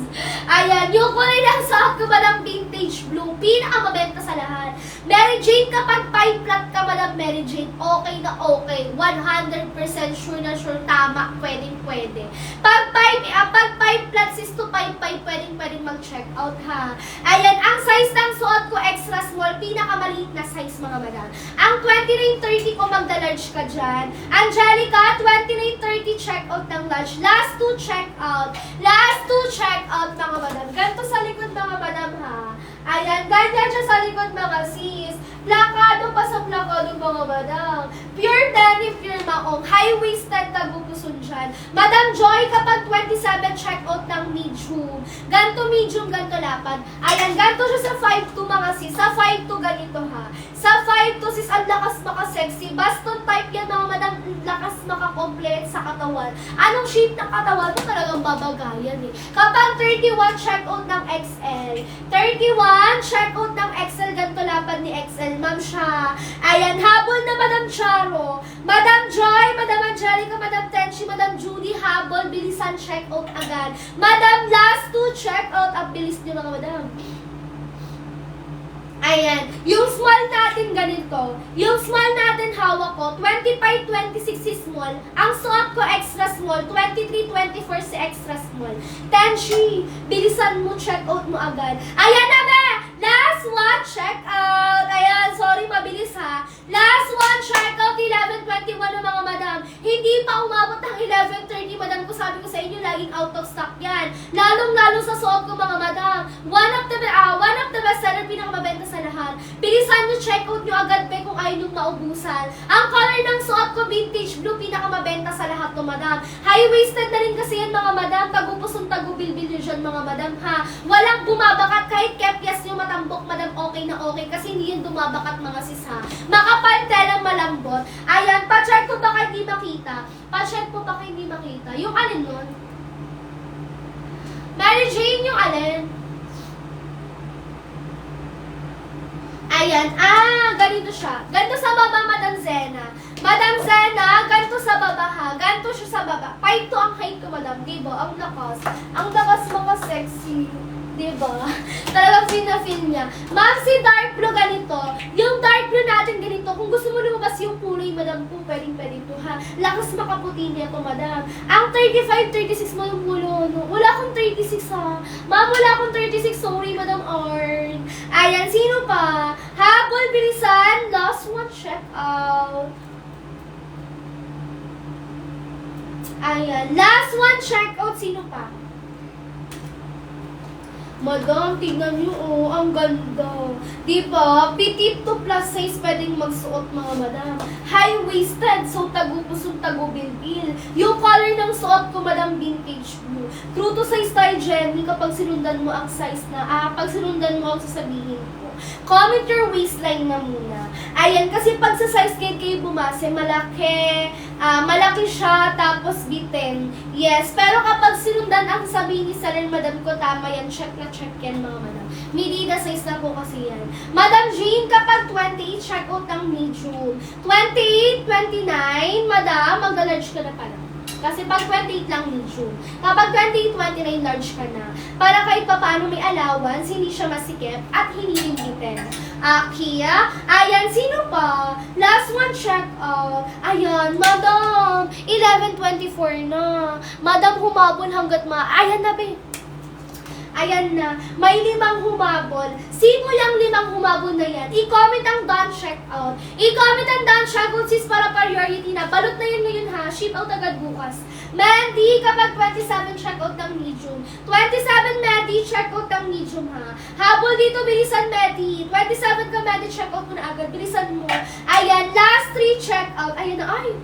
Ayan, yung kulay ng suot ko, madam, vintage blue, pinakamabenta sa lahat. Mary Jane, kapag 5 flat ka, madam Mary Jane, okay na okay. 100% sure na sure, tama, pwedeng-pwede. Pag 5 flat, sis to 5-5, pwedeng mag-check out, ha. Ayan, ang size ng suot ko, extra small, pinakamaliit na size, mga madam. Ang 29-30 ko, magda-large ka dyan. Angelica, 29-30, check out ng large. Last 2, check out. Last 2, check out, mga madam. Ganito sa likod, mga madam, ha. Ayan, ganyan siya sa likod, mga sis. Plakado pa sa plakado, mga madam. Pure denim, pure maong. High-waisted, tagupuson dyan. Madam Joy, kapag 27, check out ng medium. Ganto medium, ganto lapad. Ayan, ganto siya sa 5'2", mga sis. Sa 5'2", ganito, ha. Sa 5'2", sis, ang lakas maka-sexy. Baston type yan, mga madam. Lakas maka-complete sa katawan. Anong shape ng katawan mo? Talagang babagayan, eh. Kapag 31, check out ng XL. 31, check out ng XL. Ganto lapad ni XL. Ma'am siya. Ayan, habol na Madam Charo. Madam Joy, Madam Angelica, Madam Tenshi, Madam Judy, habol, bilisan, check out agad. Madam, last 2, check out. Ang bilis niyo, mga madam. Ayan, yung small natin ganito. Yung small natin hawak ko, 25-26 si small. Ang suot ko extra small, 23-24 si extra small. Tenshi, bilisan mo, check out mo agad. Ayan na ba? Last one, check out. Ayan, sorry, mabilis ha. Last one, check out, 11:21 ng mga madam. Hindi pa umabot ng 11:30, madam ko. Sabi ko sa inyo, laging out of stock yan. Lalong-lalo sa suot ko, mga madam. One of the best seller, pinakamabenta sa lahat. Bilisan nyo, check out nyo agad, be, kung ayaw nyo maubusan. Ang color ng suot ko, vintage blue, pinakamabenta sa lahat to, madam. High-waisted na rin kasi yan, mga madam. madam ha. Walang bumabakat kahit kepyas yung matambok, madam, okay na okay. Kasi hindi yun bumabakat mga sis ha. Makapal telang malambot. Ayan, pa-check po ba kayo hindi makita? Pa-check po ba kayo hindi makita? Yung alin nun? Mary Jane, yung alin? Ayan, ganito siya. Ganito sa baba, Madam Zena. Madam Zena, ganito sa baba ha. Ganito siya sa baba. 5'2" ang height ko, Madam. Diba? Ang lakas. Ang lakas mga sexy. Diba? Talagang feel niya. Ma'am, si dark blue ganito. Yung dark blue natin ganito. Kung gusto mo lumabas yung kulay, Madam, kung pwedeng to ha. Lakas makaputi niya to, Madam. Ang 35, 36 mo yung mulo. No? Wala akong 36 ha. Ma'am, wala akong 36. Sorry, Madam Arn. Ayan, sino pa? Habol, bilisan. Last one, check out. Ayan, last one, check out. Sino pa? Madam, tignan niyo, oh, ang ganda. Diba? Petite to plus size pwedeng magsuot, mga madam. High-waisted, so tagu-pusong tagu-bilbil. Yung color ng suot ko, Madam, vintage blue. True to size tayo, Jenny, kapag sinundan mo ang size na, pag sinundan mo ang sasabihin ko. Comment your waistline na muna. Ayan, kasi pag sa size guide kayo bumase, malaki, malaki siya, tapos bitin. Yes, pero kapag sinundan ang sabihin ni Salen, Madam ko, tama yan, check na check yan, mga madam. Medida size na po kasi yan. Madam Jean, kapag 28, check out ang medium. 28, 29, Madam, magla-large ka na pala. Kasi pag 28 lang medium. Kapag 28, 29, large ka na. Para kahit paano may allowance, hindi siya masikip at hindi limbitin. Kia, ayan, sino pa? Last one, check out. Ayan, Madam, 11:24 na. Madam, humabol hanggat ayan na, be. Ayan na, may 5 humabol. Sino yung 5 humabol na yan? I-comment ang done check out. I-comment ang done check out, sis, para priority na. Balot na yun ngayon ha, ship out agad bukas. Mandy, kapag 27 check out ng medium. 27 Mandy, check out ng medium ha. Habol dito, bilisan Mandy. 27 ka Mandy, check out mo na agad. Bilisan mo. Ayan, last 3 check out. Ayan na, ay.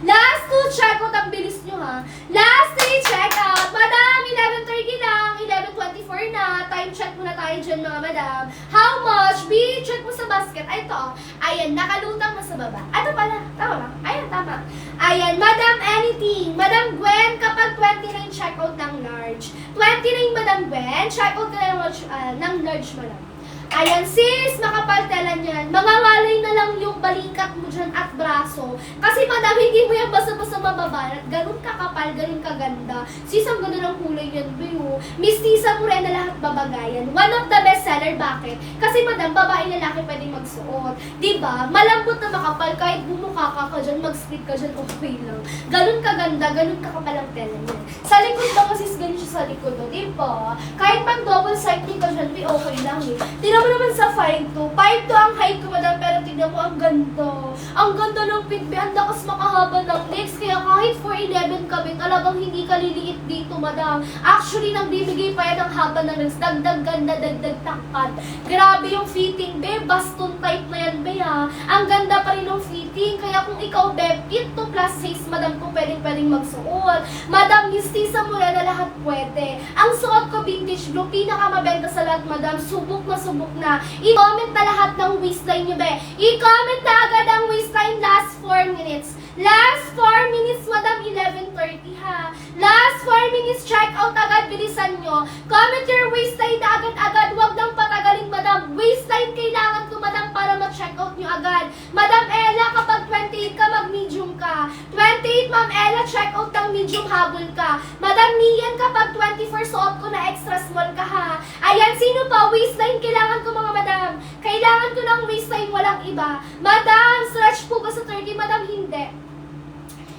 Last 2 check out, ang bilis nyo ha. Last 3 check out. Madam, 11:30 lang. 11:24 na. Time check muna tayo dyan, mga madam. How much? B, check mo sa basket. Ay, ito. Ayan, nakalutang na sa baba. Ano pala? Tama ba? Ayan, tama. Ayan, Madam Anything. Madam Gwen, kapag 29 check out ng large. 29, Madam Gwen, check out ka ng large, madam. Ayan, sis, makapaltelan yan. Mangangalay na lang yung balikat mo dyan at braso. Kasi madam, hindi mo yan basta-basta mababalat. Ganun kakapal, ganun kaganda. Sis, ang ganda ng kulay yan, bayo. Mistisa mo rin na lahat babagayan. One of the best seller, bakit? Kasi madam, babae lalaki pwedeng magsuot. Diba? Malambot na makapal, kahit bumukha ka dyan, mag-split ka dyan, okay lang. Ganun kaganda, ganun kakapal ang tela niya. Sa likod lang, sis, ganun siya sa likod, no? Diba? Kahit pag double siding ka dyan, okay lang eh. Mo naman sa 5'2". 5'2" ang height ko, madam, pero tignan mo, ang ganda. Ang ganda ng pitbe, ang lakas makahaba ng legs, kaya kahit 4'11 kami, talagang hindi ka liliit dito, madam. Actually, nagbibigay pa yan ng haba ng legs, dagdag ganda, dagdag tangkad. Grabe yung fitting, be, baston type na yan, be, ha. Ang ganda pa rin ng fitting, kaya kung ikaw, be, fit to plus size, madam, kung pwedeng magsuot. Madam, mistisa mo na lahat pwede. Ang suot ko, vintage blue, pinakamabenta sa lahat, madam, subok na. I-comment na lahat ng waistline nyo, be. I-comment na agad ang waistline last 4 minutes. Last 4 minutes, madam, 11:30 ha. Last 4 minutes, check out agad, bilisan nyo. Comment your waistline na agad-agad, wag nang patagalin, madam. Waistline kailangan ko, madam, para ma-check out nyo agad. Madam Ella, kapag 28 ka, mag-medium ka. 28, Ma'am Ella, check out ng medium, habol ka. Madam Nian, kapag 24, suot ko na extra small ka ha. Ayan, sino pa? Waistline kailangan ko, mga madam. Kailangan ko ng waistline, walang iba. Madam, stretch po ba sa 30? Madam, hindi.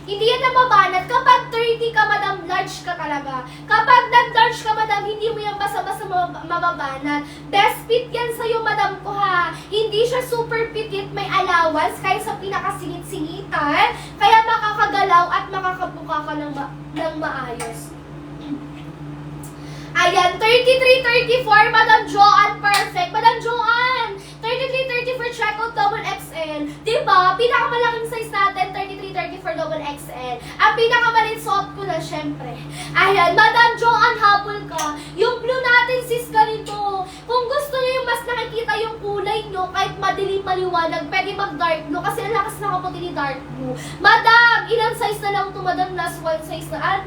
Hindi yan namabanat. Kapag 30 ka, madam, large ka talaga. Kapag nag-large ka, madam, hindi mo yan basta-basta mababanat. Best fit yan sa'yo, madam ko ha. Hindi siya super petit, may allowance, kaya sa pinakasingit-singitan. Kaya makakagalaw at makakabuka ka ng maayos. Ayan, 33-34, Madam Joanne, perfect. Madam Joanne, 33-34, check out double XL. Diba? Pinakamalaking size natin, 33-34 double XL. Ang pinakamaliit suot ko na, syempre. Ayan, Madam Joanne, unhabol ka. Yung blue natin, sis, ganito. Kung gusto niyo yung mas nakikita yung kulay nyo, kahit madilim maliwanag, pwede mag-dark blue kasi ang lakas na kaputi ni dark blue. Madam, ilang size na lang ito, madam? Last one size na.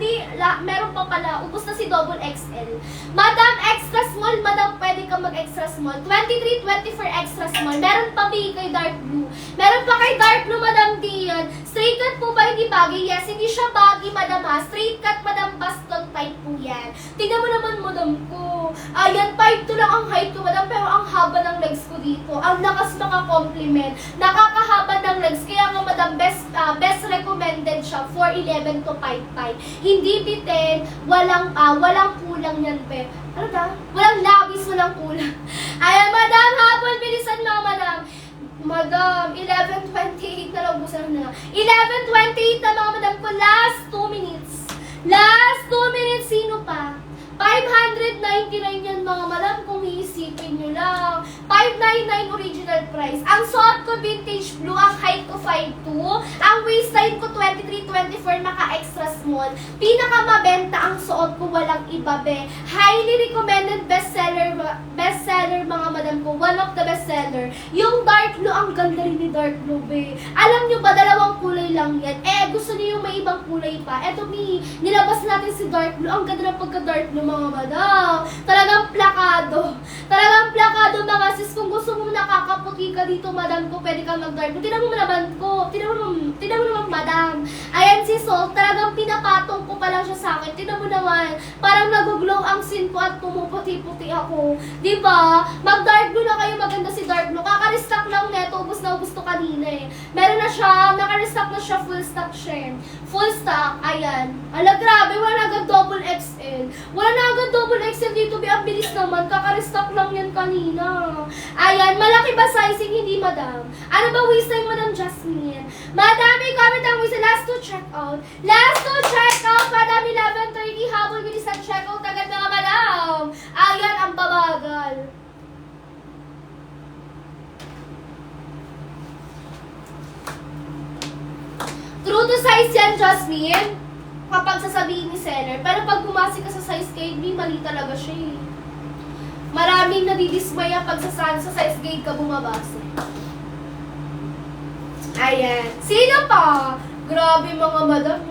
Meron pa pala. Ubus na si double XL. Madam, extra small, madam, pwede ka mag-extra small. 23, 24 extra small. Meron pa kay dark blue. Meron pa kay dark blue, madam Dian. Straight cut po ba hindi bagay? Yes, hindi siya bagay, madam ha. Straight cut, madam, baston type po yan. Tingnan mo naman, madam ko. Ayan, 5'2" lang ang height ko, madam, pero ang haba ng legs ko dito. Ang lakas maka-compliment. Nakakahaba ng legs. Kaya nga, madam, best recommended siya, 4'11" to 5'5". Hindi bitin, walang kulang yan, pe. Ano ta? Walang labis, walang kulang. Ayan, madam, habol, bilisan mo, madam. Madam, 11:28 na lang, busan na. 11:28 na mga madam ko, last 2 minutes. Last 2 minutes, sino pa? 599 yan mga madam kung iisipin nyo lang. 599 original price. Ang suot ko vintage blue, ang height ko 5'2". Ang waistline ko 23-24 naka-extra small. Pinakamabenta ang suot ko, walang iba be. Highly recommended bestseller mga madam ko. One of the bestseller. Yung dark blue, ang ganda rin ni dark blue be. Alam nyo ba, dalawang kulay lang yan. Gusto niyo yung may ibang kulay pa. Eto nilabas natin si dark blue. Ang ganda ng pagka-dark blue mga madam. Talagang plakado. Talagang plakado mga sis. Kung gusto mo nakakaputi ka dito, madam ko, pwede ka mag-dark blue. Tinan mo naman ko. Tinan mo naman, madam. Ayan si Sol. Talagang pinapatong ko pa lang siya sa akin. Tinan mo naman. Parang nag-glow ang sin ko at pumuputi-puti ako. Diba? Mag-dark blue na kayo. Maganda si dark blue. Kaka-restock lang neto. Ubus na ubus to kanina eh. Meron na siya. Naka-restock na siya. Full stock siya. Full stock. Ayan. Ala, grabe. Wala na agad double XL. Wala na agad double XL dito. Ang bilis naman. Kaka-restock lang yan kanina. Ayan. Malaki ba sizing? Hindi, madam. Ano ba waistline, madam Jasmine? Madami comment ang waistline. Last to check out. Last to check out. Madam, 11:30. Habol bilis ang check out. Agad mga madam. Ayan. Ang babagal. True to size yan, Jasmine. Kapag sasabihin ni seller. Pero pag bumasi ka sa size guide, mali talaga siya eh. Maraming nadidismaya pag sa size guide ka bumabase. Ayan. Sino pa? Grabe mga madam.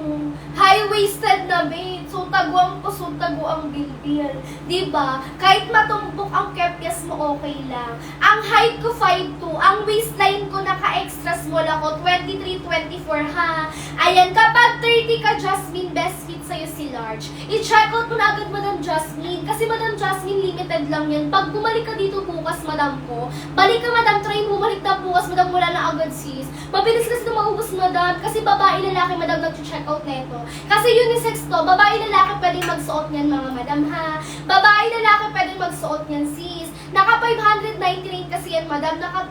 High-waisted na babe. So, taguang puso, taguang bilbil. Diba? Kahit matumbok ang kepyas mo, okay lang. Ang height ko 5'2". Ang waistline ko naka-extra small ako. 23-24 ha. Ayan. Kapag 30 ka, Jasmine, best fit sa'yo si large. I-check out mo na agad, madam Jasmine. Kasi madam Jasmine, limited lang yan. Pag bumalik ka dito bukas, madam ko. Balik ka, madam. Try bumalik na bukas, madam. Wala na agad, sis. Mabilis kasi na maubos, madam. Kasi babae, lalaki, madam, nag-check out neto. Kasi unisex to, babae lalaki pwedeng magsuot niyan mga madam ha. Babae lalaki pwedeng magsuot niyan sis. Naka 599 kasi yan madam, naka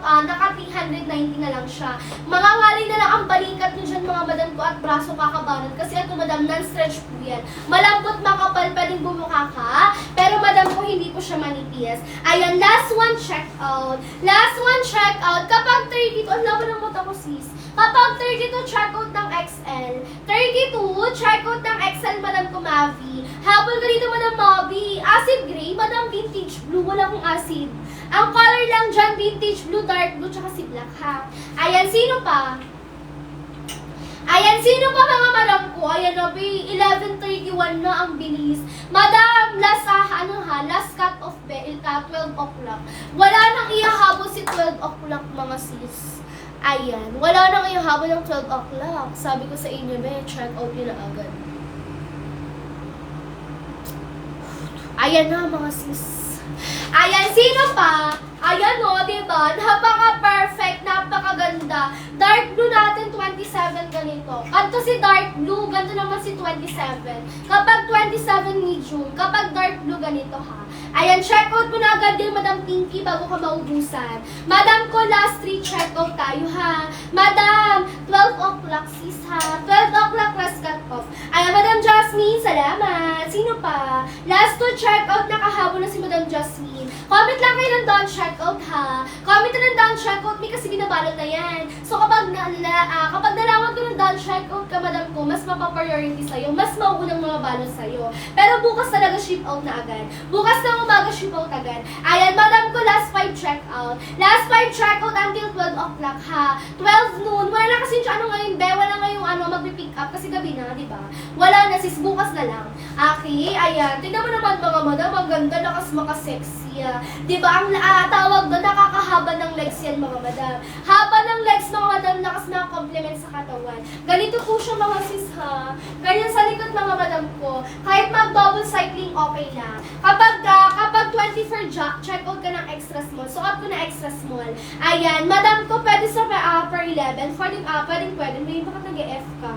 390 na lang siya. Mangangalay na lang ang balikat niyo dyan mga madam ko at braso kakabanan kasi ito madam non-stretch po yan. Malambot makapal, pwedeng bumuka ka, pero madam ko hindi po siya manipis. Ayan, last one check out. Last one check out. Kapag 32, ang laban ng mata ko sis. Kapag 32, check out ng XL. 32, check out ng XL, madam ko, Mavi. Habol ka dito, madam Mavi. Acid gray, madam vintage blue. Wala akong acid. Ang color lang dyan, vintage blue, dark blue, tsaka si black, ha? Ayan, sino pa? Ayan, sino pa mga madam ko? Ayan na, 11:31 na ang bilis. Madam, last cut off 12 o'clock. Wala nang ihahabol si 12 o'clock, mga sis. Ayan, wala nang ihahabol ng 12 o'clock. Sabi ko sa inyo, check out nyo na agad. Ayan na, mga sis. Ayan, sino pa? Ayan o, diba? Napaka-perfect, napakaganda. Dark blue natin, 27 ganito. Ganito si dark blue, ganito naman si 27. Kapag 27 medium, kapag dark blue ganito ha. Ayan, check out mo na agad din, Madam Pinky, bago ka maubusan. Madam ko, last 3 check out tayo ha. Madam, 12 o'clock sis ha. 12 o'clock last cut off. Ay, Madam Jasmine, salamat. Sino pa? Last to check out, nakahabol na si Madam Jasmine. Comment lang kayo ng down check out ha. Comment na ng down check out, may kasi binabalot na yan. So kapag nalaman ko ng down check out ka, Madam ko, mas mapapriority sa'yo, mas mauunang mga balot sa'yo. Pero bukas talaga ship out na agad. Bukas na umaga ship out agad. Ayan, Madam ko, last 5 check out. Last 5 check out until 12 o'clock ha. 12 noon. Wala na kasi ano ngayon, be. Wala ngayong magpipick up kasi gabi na, di ba? Wala na sis, bukas na lang. Okay, ayan. Tingnan mo naman mga Madam, ang ganda, makasexy. Di ba? Ang tawag doon, nakakahaba ng legs yan mga Madam. Haba ng legs mga Madam, nakas mga compliment sa katawan. Ganito po siya mga sis ha. Ganyan sa likod mga Madam ko. Kahit mag-double cycling, okay na. Kapag 24 check out ka ng extra small, suot ko na extra small. Ayan, Madam ko, pwede sa upper 11. Pwede. May bakit nag-F ka?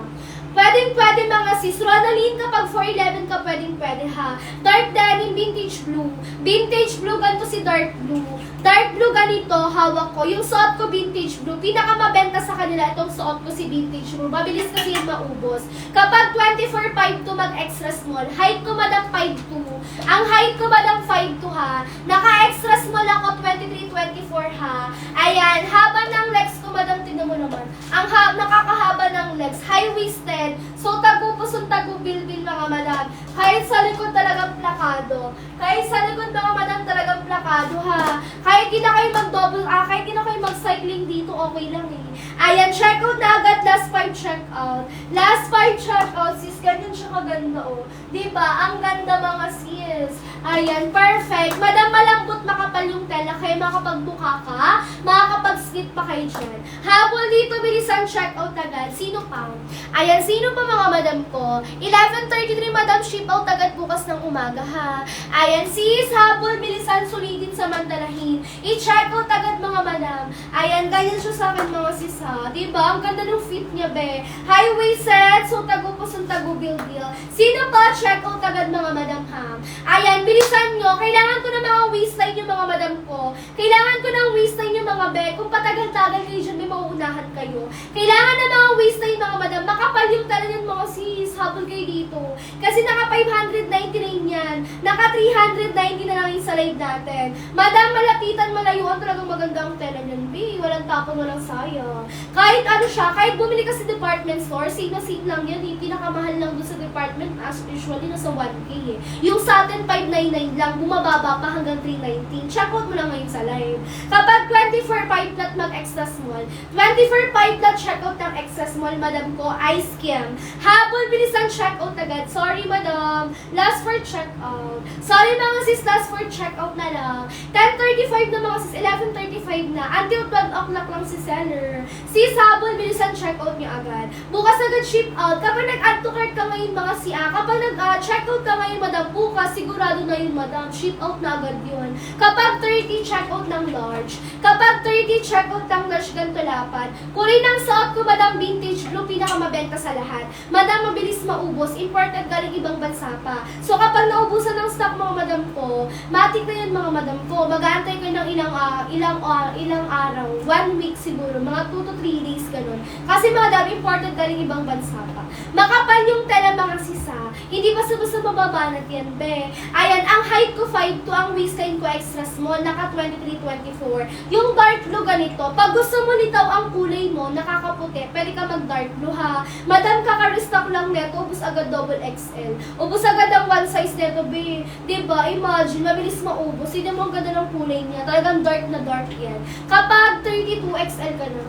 Pwede mga sis. Ronaline, kapag 411 ka, pwede ha. Dark denim, vintage blue. Vintage blue, ganito si dark blue. Dark blue ganito, hawak ko. Yung suot ko, vintage blue. Pinakamabenta sa kanila, itong suot ko si vintage blue. Mabilis kasi yung maubos. Kapag 24.52 mag-extra small, height ko Madam 5'2". Ang height ko Madam 5'2" ha. Naka-extra small ako, 23-24 ha. Ayan, haba ng legs ko Madam, tingnan mo naman. Ang nakakahaba ng legs, high-waisted. So, tagu-pusong tagu-bilbil mga Madam. Kahit sa likod talagang plakado. Kahit sa likod mga Madam talagang plakado ha. Kahit di na kayo mag-double, kahit di na kayo mag-cycling dito, okay lang eh. Ayan, check out na agad, last 5 check out. Last 5 check out, sis, ganyan siya kaganda oh. Diba? Ang ganda mga sis. Ayan, perfect. Madam, malambot makapal yung tela, kaya makapagbuka ka, makakapag-skip pa kayo dyan. Habol dito, bilisan check out agad. Sino pa? Ayan, sino pa mga Madam ko? 11:33 Madam, ship out agad bukas ng umaga ha. Ayan, sis, habol, bilisan, sulitin, samantalahin. I-check out agad mga Madam. Ayan, ganyan siya sa akin mga sis ha. Diba? Ang ganda ng fit niya be. Highway set, so tago-pusong tago-build-deal. Sino pa? Check out agad mga Madam ha. Ayan, bilisan nyo. Kailangan ko ng mga waistline yung mga Madam ko. Kailangan ko ng waistline yung mga be. Kung patagal-tagal kayo dyan, may mauunahan kayo. Kailangan ng mga waistline mga Madam. Makapal yung tala ng mga sis. Habol kayo dito. Kasi naka 599 yan. Naka 390 na lang yung sa live natin. Madam, malapitan, malayuan, talagang maganda ang tela niyan. B, walang tapon, walang sayang. Kahit ano siya, kahit bumili ka sa department store, same na same lang yan. Yung pinakamahal lang doon sa department, as usually, nasa 1K eh. Yung sa atin, 599 lang, bumababa pa hanggang 319. Check out mo lang ngayon sa live. Kapag 24.5 flat mag-extra small, 24.5 flat check out ng extra small, Madam ko, ice scam. Habol, bilisan check out agad. Sorry, Madam. Last for check out. Sorry mga sis, last for check out na lang. 10:35 na mga sis, 11:35 na. Until 12 o'clock lang si seller. Sis, habol, bilisan check out nyo agad. Bukas agad ship out. Kapag nag-add to cart ka ngayon mga kapag nag-check out ka ngayon, Madam, bukas, sigurado na yun, Madam. Ship out na agad yun. Kapag 30 check out ng large. Kapag 30 check out ng large, ganito lapad. Kulay ng suot ko, Madam, vintage blue, pinakamabenta sa lahat. Madam, mabilis maubos. Imported galing ibang bansa pa. So, kapag naubusan ng stock mga Madam ko, matik na yun mga Madam ko. Mag-aantay kayo ng ilang araw. 1 week siguro. Mga 2 to 3 days ganun. Kasi Madam, imported galing ibang bansa pa. Makapal yung tela mga sisa. Hindi basta-basta mababanat yan, be. Ayan, ang height ko 5'2", ang waistline ko extra small, naka 23-24. Yung dark blue ganito, pag gusto mo litaw ang kulay mo, nakakaputi, pwede ka mag-dark blue ha. Madam, kaka-restock lang neto, ubus agad double XL. Ubus agad ang one size neto, be. Diba? Imagine, mabilis maubos. Hindi mo ang ganda ng kulay niya. Talagang dark na dark yan. Kapag 32 XL ka na.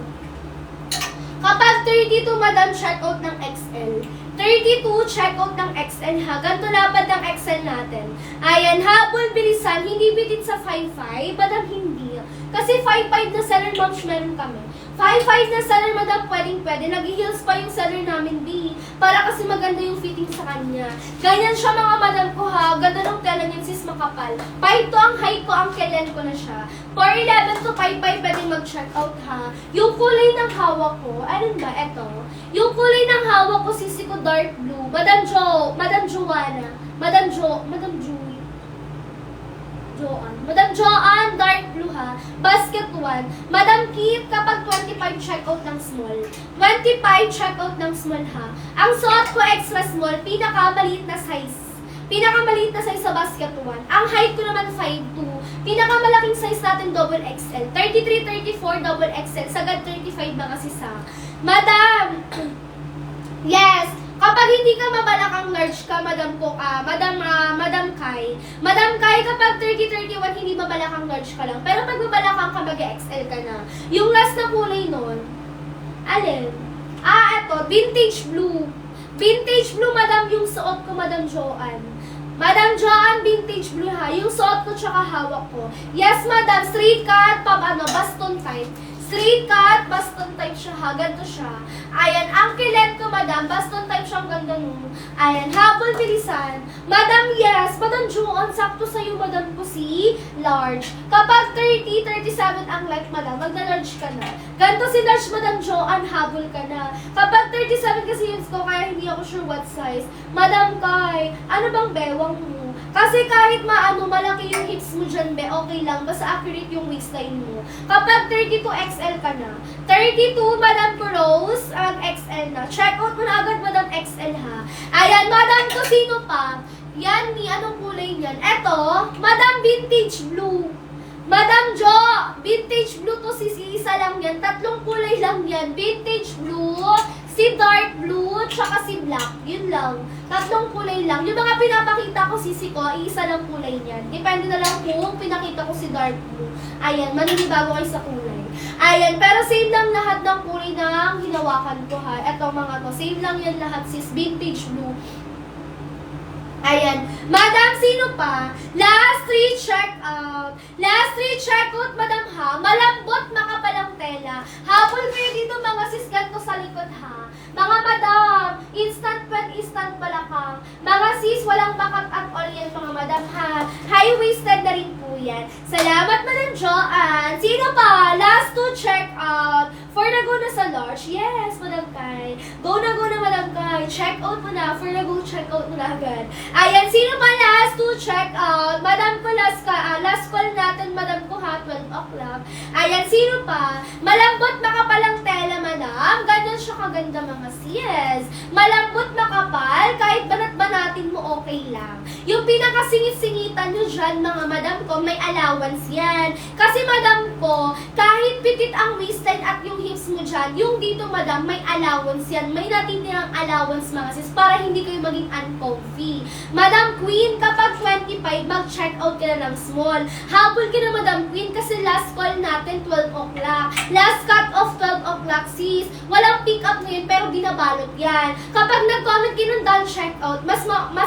Kapag 32, Madam, check out ng XL. 32, check out ng XL ha. Ganito lapad ng XL natin. Ayan, habol, bilisan. Hindi bitit sa 5'5", Madam, hindi. Kasi 5'5 na seller moms meron kami. 5'5 na seller, Madam, pwedeng-pwede. Nag-heels pa yung seller namin, B. Para kasi maganda yung fitting sa kanya. Ganyan siya mga Madam ko ha. Ganda ng tela niyan, sis, makapal. 5'2 ang height ko, ang kailan ko na siya. 4'11 to 5'5 pwedeng mag-check out ha. Yung kulay ng hawak ko, alin ba? Eto. Yung kulay ng hawak ko, sisi ko dark blue. Madam Joanna. Madam Joey. Joanne. Madam Joanne, dark blue ha. Basket 1. Madam Kit, kapag 25 checkout ng small. 25 checkout ng small ha. Ang suot ko extra small, pinakamaliit na size. Pinakamaliit na size sa basket 1. Ang height ko naman 5'2". Pinakamalaking size natin double XL. 33, 34 double XL. Sagad 35 mga sisa. Madam, yes, kapag hindi ka mabalakang large ka, Madam Kai. Madam Kai, kapag 30, 31, hindi mabalakang large ka lang. Pero pag mabalakang ka, mag-XL ka na. Yung last na kulay nun, alin? Eto, vintage blue. Vintage blue, Madam, yung suot ko, Madam Joanne. Madam Joanne, vintage blue ha. Yung suot ko tsaka hawak ko. Yes, Madam, straight cut, baston type. Straight cut, baston type siya ha. Ganto siya. Ayan, ang kilet ko, Madam, baston type siya. Ang ganda no. Ayan, habol bilisan. Madam, yes. Madam Joanne, sakto sa'yo, Madam ko si large. Kapag 30, 37 ang like, Madam, magna-large ka na. Ganto si large, Madam Joanne, habol ka na. Kapag 37 kasi yun ko, kaya hindi ako sure what size. Madam Kai, ano bang bewang mo? Kasi kahit malaki yung hips mo dyan, be, okay lang. Basta accurate yung waistline mo. Kapag 32 XL ka na. 32, Madam Rose, ang XL na. Check out mo na agad, Madam XL ha. Ayan, Madam ko, sino pa? Yan, anong kulay niyan? Eto, Madam Vintage Blue. Madam Jo, Vintage Blue to si isa lang yan. Tatlong kulay lang yan. Vintage Blue, si dark blue, tsaka si black. Yun lang. Tatlong kulay lang. Yung mga pinapakita ko, sisi ko, isa lang kulay niyan. Depende na lang kung pinakita ko si dark blue. Ayan, maninibago kayo sa kulay. Ayan, pero same lang lahat ng kulay ng hinawakan ko ha. Eto mga to, same lang yan lahat sis. Vintage blue. Ayan. Madam, sino pa? Last 3 check out. Last 3 check out, Madam ha. Malambot, makapalang tela. Habol kayo dito mga sis, ganito sa likod ha. Mga Madam, instant pet, instant palakang. Mga sis, walang bakat at all yan mga Madam ha. High-waisted na rin po yan. Salamat, Madam Joanne. Sino pa? Last 2 check out. For na go na sa large. Yes, Madam Kai. Go na, Madam Kai. Check out mo na. For na go, check out mo na agad. Ayan, sino pa last to check out? Madam ko, last call natin, Madam ko ha, 12 o'clock. Ayan, sino pa? Malambot, makapalang tela, Madam. Ganyan siya kaganda, mga sis. Malambot, makapal, kahit banat-banatin mo, okay lang. Yung pinakasingit-singitan nyo dyan, mga Madam ko, may allowance yan. Kasi, Madam ko, kahit pitit ang waistline at yung hips mo dyan, yung dito, Madam, may allowance yan. May natindirang allowance, mga sis, para hindi kayo maging uncomfy. Madam Queen, kapag 25, mag-check out ka na ng small. Habol ka na, Madam Queen, kasi last call natin 12 o'clock. Last cut off 12 o'clock, sis. Walang pick up ngayon, pero binabalot yan. Kapag nag-comment ka ng done check out, mas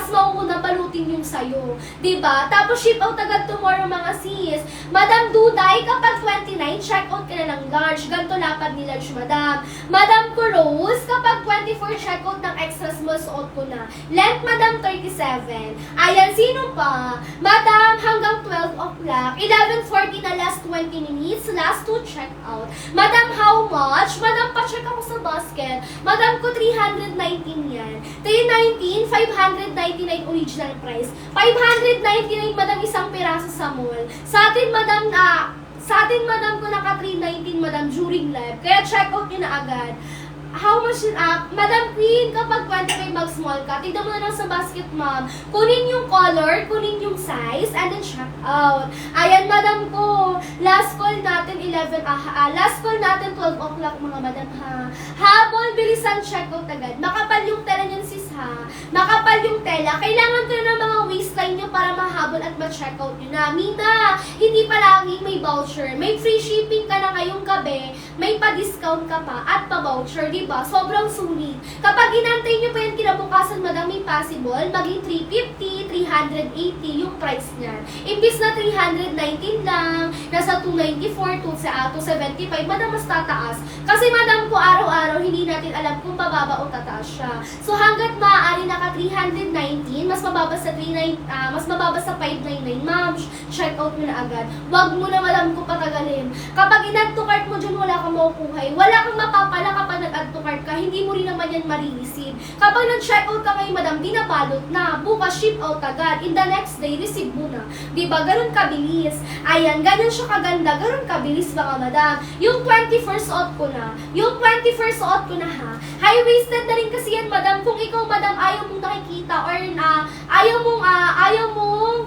mauuna balutin yung sayo. Diba? Tapos ship out agad tomorrow, mga sis. Madam Duday, kapag 29, check out ka na ng large. Ganto lapad ni large, Madam. Madam Rose, kapag 24, check out ng extra small, suot ko na. Length, Madam, 37. Ayan, sino pa? Madam, hanggang 12 o'clock. 11:40 na last 20 minutes. Last to check out. Madam, how much? Madam, pa-check ako sa basket. Madam ko, 319 yan. 319, 599 original price. 599, Madam, isang piraso sa mall. Sa atin, Madam, ko naka 319, Madam, during live. Kaya check out nyo na agad. How much yun up? Madam Queen, kapag 25 mag-small ka, tignan mo na lang sa basket, ma'am. Kunin yung color, kunin yung size, and then check out. Ayan, Madam ko. Last call natin 12 o'clock, mga Madam, ha. Habol, bilisan, check out agad. Makapal yung tela niyan, sis, ha. Makapal yung tela. Kailangan ko na ng mga waistline nyo para mahabol at ma-check out nyo na. Mina, hindi palagi may voucher. May free shipping ka na ngayong gabi, may pa-discount ka pa, at pa-voucher, diba? Sobrang sulit. Kapag inantay nyo pa yan kinabukasan, Madam, may possible, maging 350, 380 yung price niyan. Imbis na 319 lang, nasa 294, 275, Madam, mas tataas. Kasi, Madam ko, araw-araw, hindi natin alam kung bababa o tataas siya. So, hanggat maaari naka 319, mas mababa sa 599 $399, ma'am, check out mo na agad. Wag mo na, madam, ko patagalin. Kapag in-add to cart mo dyan, wala kang makukuha. Wala kang mapapala kapag nag-add to cart ka, hindi mo rin naman yan marireceive. Kapag nag-check out ka ngayon, madam, binabalot na, bukas ship out agad, in the next day, receive mo na. Diba? Ganun kabilis. Ayan, ganyan siya kaganda, ganun kabilis mga madam. Yung 21st suot ko na, yung 21st suot ko na ha, high-waisted na rin kasi yan, madam. Kung ikaw, madam, ayaw mong nakikita or ayaw mong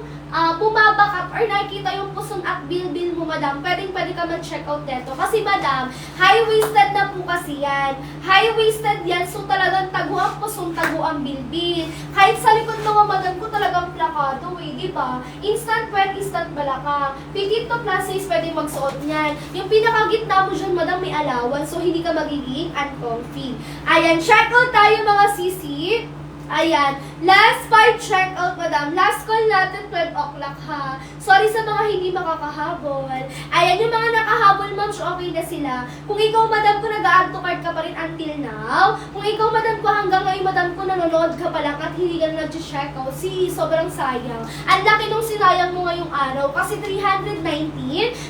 bumabakat or nakikita yung puson at bilbil mo, madam, pwede ka mag-check out dito. Kasi, madam, high-waisted na po kasi yan. High-waisted yan, so talagang tago ang puson, tago ang bilbil. Kahit sa likod mga madam ko talagang plakado di ba? Instant wear, instant balaka. Petite to plus size, pwede magsuot niyan. Yung pinakagitna mo dyan, madam, may allowance, so hindi ka magiging uncomfy. Ayan, check out tayo mga sisi. Ayan, last 5 check out, madam. Last call natin, 12 o'clock ha. Sorry sa mga hindi makakahabol. Ayan, yung mga nakahabol, ma'am, okay na sila. Kung ikaw, madam, ko nag-add to cart ka pa rin until now. Kung ikaw, madam, ko hanggang ngayon, madam, ko nanonood ka pa lang at hindi ka na nag-check out, sobrang sayang. Ang laki nung sinayang mo ngayong araw kasi 319,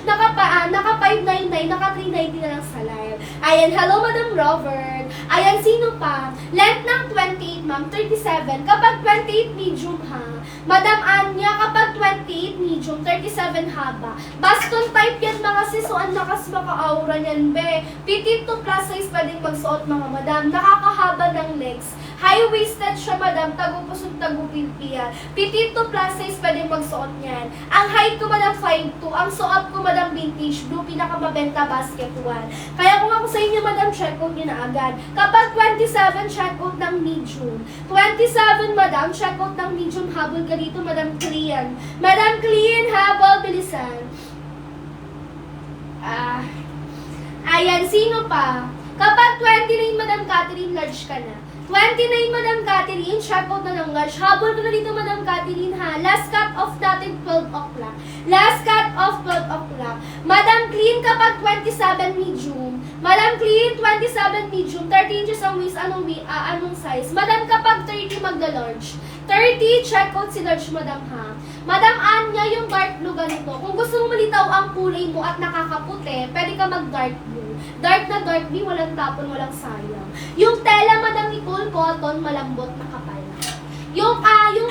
naka 599, naka 390 na lang sa live. Ayan, hello, Madam Robert. Ayan, sino pa? Length ng 28, ma'am, 37. Kapag 28 medium ha. Madam Anya, kapag 28 medium, 37 haba. Baston type yan mga sis, so ang lakas maka-aura niyan, be. Petite to plus size pwedeng magsuot mga madam. Nakakahaba ng legs. High-waisted siya, madam. Tago-pusong tago-pilpiya. Petite to plus size pwedeng magsuot niyan. Ang height ko, madam, 5'2". Ang suot ko, madam, vintage blue. Pinakamabenta basket 1. Kaya kung ako sa inyo, madam, check out niyo na agad. Kapag 27, check out ng medium. 27, madam, check out ng medium. Habol ka dito, madam, clean. Madam, clean, habol, bilisan. Ayan, sino pa? Kapag 29, madam Catherine, large ka na. 29, Madam Catherine, check out na ng large. Habol ko na dito, Madam Catherine, ha. Last cut off natin, 12 o'clock. Last cut off, 12 o'clock. Madam Clean, kapag 27 medium. Madam Clean, 27 medium. 30 inches ang waist, anong size? Madam, kapag 30, magda-large. 30, check out si large, Madam, ha. Madam Anya, yung dark blue ganito. Kung gusto mo malitaw ang kulay mo at nakakaputi, pwede ka mag-dark blue. Dark na dark blue, walang tapon, walang sayang. Yung tela, Madam Nicole, cotton, malambot na kapal. Yung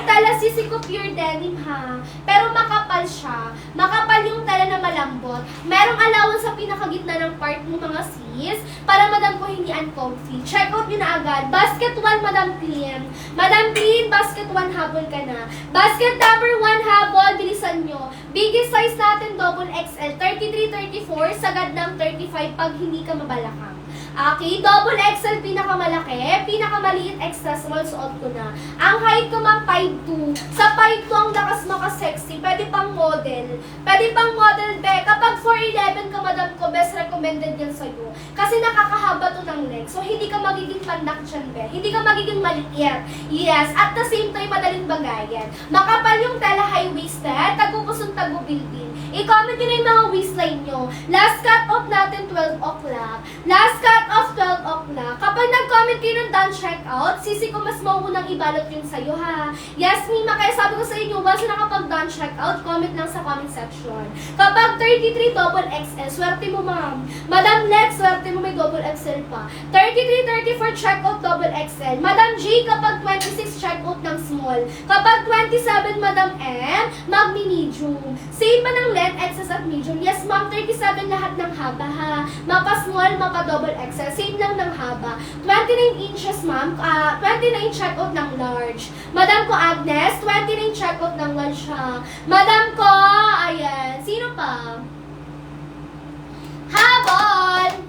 tela, sisi ko pure denim ha. Pero makapal siya. Makapal yung tela na malambot. Merong allowance sa pinakagitna ng part mo mga sis. Para madam ko hindi uncomfy. Check out nyo na agad. Basket 1, Madam Clean. Madam Clean, basket 1, habol ka na. Basket number 1, habol, bilisan nyo. Biggest size natin, double XL. 33-34, sagad ng 35 pag hindi ka mabalakang. Okay, double XL pinakamalaki, pinakamaliit extra small suot ko na. Ang height ko ma'am 5'2". Sa 5'2" ang lakas maka-sexy, pwede pang model. Pwede pang model be. Kapag 4'11" ka madam ko, best recommended yan sa'yo. Kasi nakakahaba to ng legs. So hindi ka magiging pandak dyan be. Hindi ka magiging maliit. Yes, at the same time madaling bagayan. Makapal yung tela high-waisted, tagupusong tagubilbil. I-comment nyo na yung mga waistline nyo. Last cut off natin 12 o'clock. Last cut off 12 o'clock. Kapag nag-comment kayo ng done checkout, sisi ko mas mauunang ibalot yung sa'yo ha. Yes, Mima, kaya sabi ko sa inyo, once na kapag done checkout, comment lang sa comment section. Kapag 33 double XL, swerte mo ma'am. Madam Lex, swerte mo may double XL pa. 33-34 checkout double XL. Madam J, kapag 26 checkout ng small. Kapag 27, Madam M, mag-medium. Same pa ng length, XS at medium. Yes ma'am, 37 lahat ng haba ha. Mapa-small, mapa-double XL. Same lang ng haba. 29 inches ma'am, 29 checkout ng large. Madam ko Agnes, 29 checkout ng large ha. Madam ko, ayan, sino pa? Habol!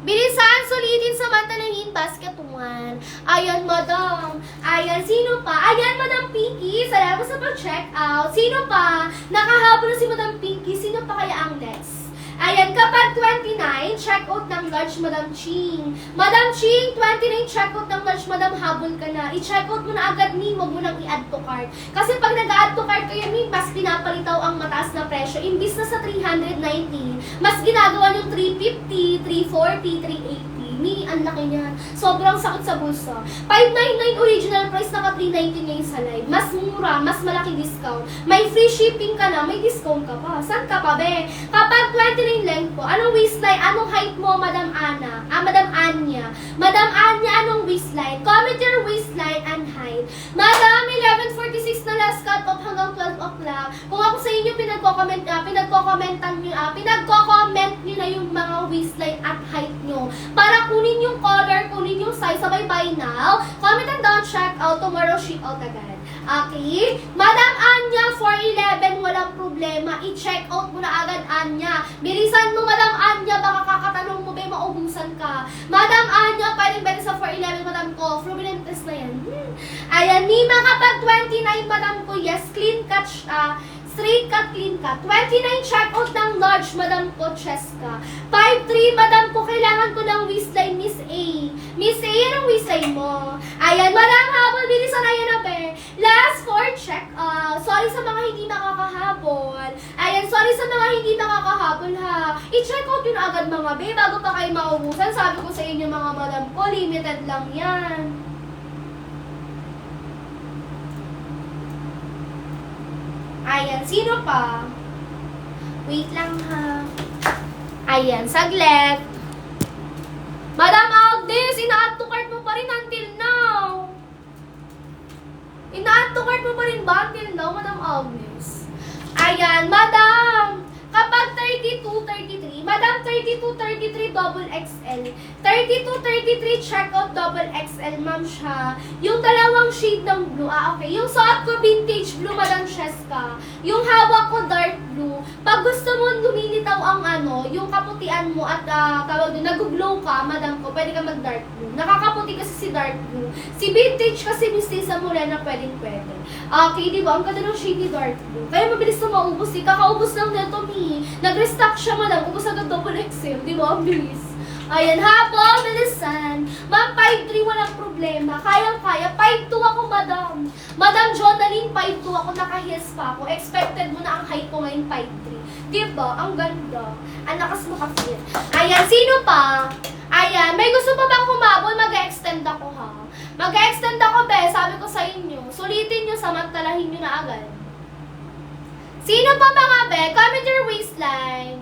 Bilisan, sulitin, samantalahin, basket 1. Ayan, madam. Ayan, sino pa? Ayan, Madam Pinky. Salamat sa pag-check out. Sino pa? Nakahabol na si Madam Pinky. Sino pa kaya ang next? Ayan, kapag 29, check out ng large, Madam Ching. Madam Ching, 29 check out ng large, Madam, habol ka na. I-check out mo na agad, Mi. Huwag mo nang i-add to cart. Kasi pag nag-add to cart kayo, Mi, mas pinapalitaw ang mataas na presyo. Imbis na sa 390, mas ginagawa yung 350, 340, 380. Mi, ang laki niyan. Sobrang sakit sa bulsa. 599 original price, naka 390 ngayon sa live. Mas mura, mas malaki discount. May free shipping ka na, may discount ka pa. Saan ka pa, be? Kapag 29 length po, anong waistline, anong height mo, Madam Ana? Madam Anya. Madam Anya, anong waistline? Comment your waistline and height. Madam, 11:46 na last cut off hanggang 12 o'clock. Kung ako sa inyo, pinagko-comment nyo na yung mga waistline at height nyo. Para kunin yung color, kunin yung size, sabay buy now. Comment and down, check out, tomorrow ship out agad. Okay? Madam Anya, 411, walang problema. I-check out mo na agad, Anya. Bilisan mo, Madam Anya, baka kakatanong mo, be, maubusan ka. Madam Anya, pwedeng bete sa 411, Madam ko. Fluminense test na yan. Ayan, Nima, kapag 29, Madam ko, yes, clean cut, straight cut, clean cut. 29, check out ng large, Madam ko, Cheska. 5'3", Madam ko, kailangan ko ng waistline, Miss A. Miss A, yan ang waistline mo. Ayan, Madam Habol, bilisan, ayan na, be. Last 4, check out. Sorry sa mga hindi nakakahabol. Ayan, sorry sa mga hindi nakakahabol, ha. I-check out yun agad, mga be, bago pa kayo maubusan. Sabi ko sa inyo, mga Madam ko, limited lang yan. Ayan, sino pa? Wait lang, ha. Ayan, saglit. Madam Agnes, ina-add to cart mo pa rin until now. Ina-add to cart mo pa rin ba until now, Madam Agnes? Ayan, Madam. Kapag 32, 33, Madam 32, 33, double XL. 32, 33, check out double XL, ma'am siya. Yung dalawang shade ng blue, okay. Yung suot ko vintage blue, Madam Cheska. Yung hawak ko dark blue. Pag gusto mo lumilitaw ang yung kaputian mo at tawag doon, nag-glow ka, Madam ko, pwede ka mag-dark blue. Nakakaputi kasi si dark blue. Si vintage kasi Miss Lisa Morena, pwede. Okay, di ba? Ang ganda ng shade ni dark blue. Kaya mabilis na maubos, eh. Kakaubos lang nito, Mi. Nag-restock siya, Madam. Ubus agad double XL. Di ba? Ang bilis. Ayan, hapon, bilisan. Ma'am, 5'3", walang problema. Kayang-kaya. 5'2" ako, Madam. Madam Jonaline, 5'2" ako. Naka-heels pa ako. Expected mo na ang height ko ngayon, 5'3". Di ba? Ang ganda. Ang lakas mo ka-fit. Ayan, sino pa? Ayan, may gusto pa bang humabol? Mag-extend ako, ha? Mag-extend ako, be. Sabi ko sa inyo. Sulitin nyo, samantalahin nyo na agad. Sino pa mga be? Comment your waistline.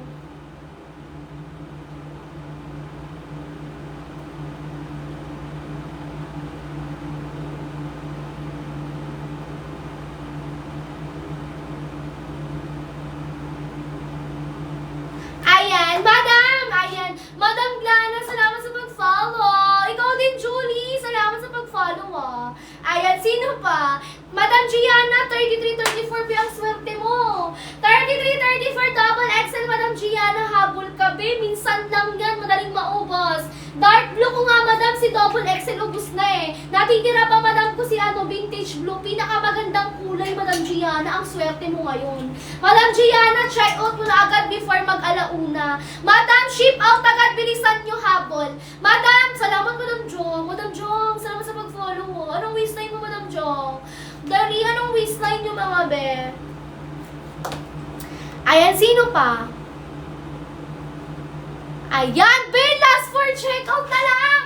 Ayan, Madam! Ayan, Madam Glana, salamat sa pag-follow. Ikaw din, Julie, salamat sa pag-follow, ah. Ayan, sino pa? Madam Gianna, 33-34 ba ang swerte mo? 33-34 double XL, Madam Gianna, habol ka, be. Minsan lang yan, madaling maubos. Dark blue ko nga, Madam, si double XL, ubus na eh. Natitira pa, Madam, ko si vintage blue. Pinakamagandang kulay, Madam Gianna, ang swerte mo ngayon. Madam Gianna, check out mo na agad before mag-alauna. Madam, ship out agad, bilisan nyo habol. Madam, salamat, Madam Jong. Madam Jong, salamat sa pag-follow mo. Anong waistline mo, Madam Jong? Dari, anong waistline nyo, mga be? Ayan, sino pa? Ayan, be, last for checkout na lang!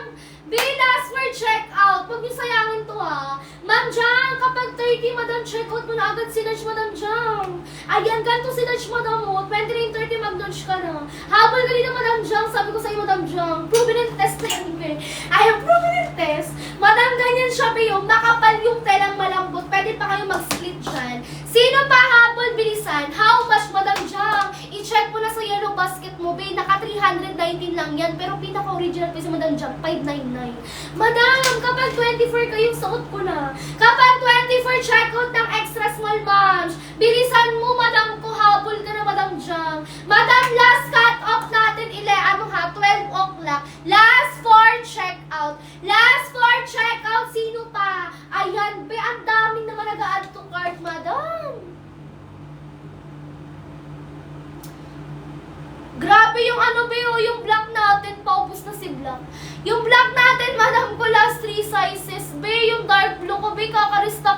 Be, last for checkout. Huwag nyo sayangin to, ha? Ma'am Jang, kapag 30, Madam, checkout mo na agad si Nudge, Madam Jang. Ayan, ganito si Nudge, Madam, mo. 29-30, mag-nudge ka na. Habol ka din na, Madam Jang. Sabi ko sa'yo, Madam Jang, proven test na yan, be. Ayan, proven test. Madam, ganyan siya, be, yung makapal yung telang malambot. Pwede pa kayo mag-split dyan. Sino pa habol, bilisan? How much, Madam Jang? I-check mo na sa yellow basket mo, be. Naka 319 lang yan. Pero pinaka-original pa si Madam Jang, 599. Madam, kapag 24 kayong suot ko na. Kapag 24, check out ng extra small moms. Bilisan mo, Madam ko, habol ka na, Madam Jang. Madam, last cut off natin, 12 o'clock. Last 4 check out. Last 4 check out, sino pa? Ayan, be, ang daming naman nag-add to cart, Madam. Grabe yung be, yung black natin, paubos na si black. Yung black natin, Madam ko, last 3 sizes, be, yung dark blue ko, be, kakarista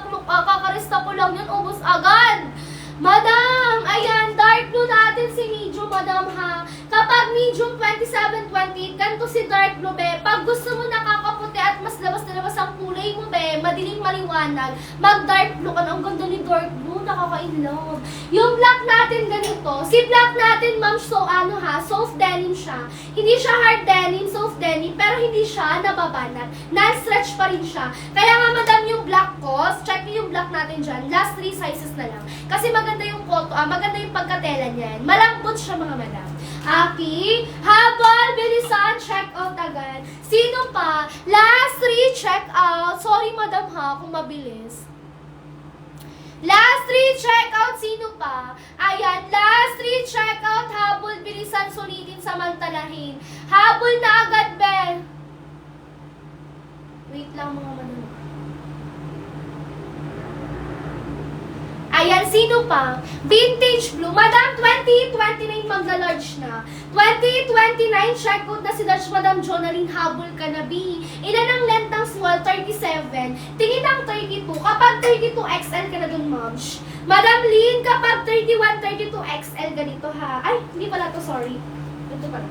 ko lang yun, ubos agad. Madam, ayan, dark blue natin si medium, Madam, ha. Kapag medium 27-28, ganito si dark blue, be. Pag gusto mo nakakaputi at mas labas na labas ang kulay mo, be, madilim maliwanag, mag-dark blue ka na. Ang ganda ni dark blue, nakaka-inlove. Yung black natin ganito, si black natin, ma'am, so soft denim siya. Hindi siya hard denim, soft denim, pero hindi siya nababanat. Na-stretch pa rin siya. Kaya nga, madam, yung black ko, check niyo yung black natin dyan, last 3 sizes na lang. Kasi maganda yung maganda yung pagkatela niyan. Malambot siya, mga madam. Aki, habol, bilisan, check out agad. Sino pa? Last 3 check out. Sorry, madam, ha, kung mabilis. Last 3 check out, sino pa? Ayan, last 3 check out, habol, bilisan, sulitin, samantalahin. Habol na agad, be. Wait lang, mga madam. Ayan, sino pa? Vintage blue. Madam, 2029 magla-large na. 2029, check out na si Dutch Madam Jonaline, habol ka na, B. Ilan ang length ng small? 37. Tingin ang 32. Kapag 32XL ka na dun, ma'am. Madam Lynn, kapag 31, 32XL ganito, ha? Ay, hindi pala to, sorry. Ito pala.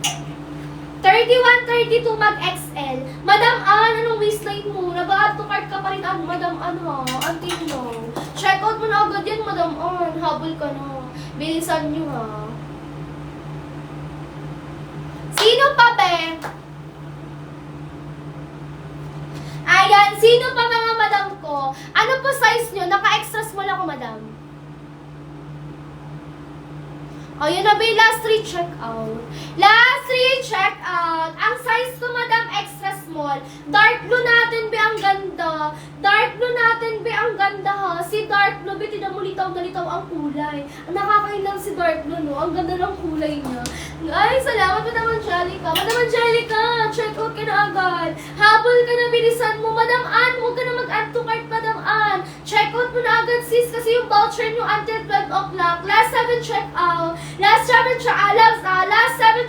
31, 32 mag-XL. Madam Ann, anong waistline mo? Nag-add to cart ka pa rin, Madam Ann, ha? Antin mo. Check out mo na agad yan, Madam Ann. Habol ka na. Bilisan nyo, ha? Sino pa, be? Ayan, sino pa, mga madam ko? Ano po size nyo? Naka-extra small ako, madam. O, yun na ba yung last 3 check out? Last 3 check out. Ang size ko, madam, extra small. Dark blue natin, be, ang ganda. Dark blue natin, be, ang ganda, ha. Si dark blue, be, tinan mo, litaw na litaw ang kulay. Nakakailang si dark blue, no? Ang ganda ng kulay niya. Ay, salamat, Madam Angelica. Madam Angelica, check out ka na agad. Habol ka na, bilisan mo. Madam Ann, huwag ka na mag-add to cart, Madam Ann. Check out mo na agad, sis, kasi yung voucher nyo until 12 o'clock. Last 7 check out. Last 7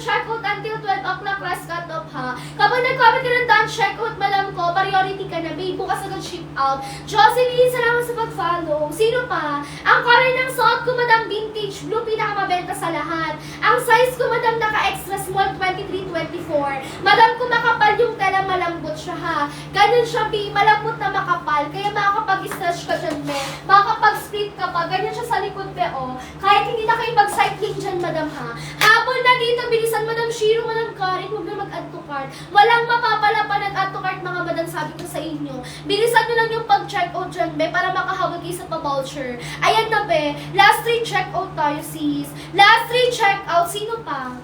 check out until 12 o'clock, last cut off, ha. Kapag nag-comment ka ng done check out, madam ko, priority ka na, babe, bukas agad ship out. Jocelyn, salamat sa pag-follow. Sino pa? Ang color ng suot ko, madam, vintage blue, pinakamabenta sa lahat. Ang size ko, madam, naka-extra small, 23-24. Madam, kung makapal yung tela, malambot siya, ha. Ganun siya, babe, malambot na makapal. Kaya makakapag-stretch ka dyan, be. Makakapag-split ka pa. Ganyan siya sa likod, be, oh. Kahit hindi na kayo mag-cycling dyan, madam, ha. Habol na dito, bilisan, madam Shiro, madam Karen, huwag na mag-add to cart. Walang mapapala pa nag-add to cart, mga madam, sabi ko sa inyo. Bilisan nyo lang yung pag-check out dyan, be, para makahabol kayo sa pa-voucher. Ayan na, be. Last 3 check out tayo, sis. Last 3 check out. Sino pa?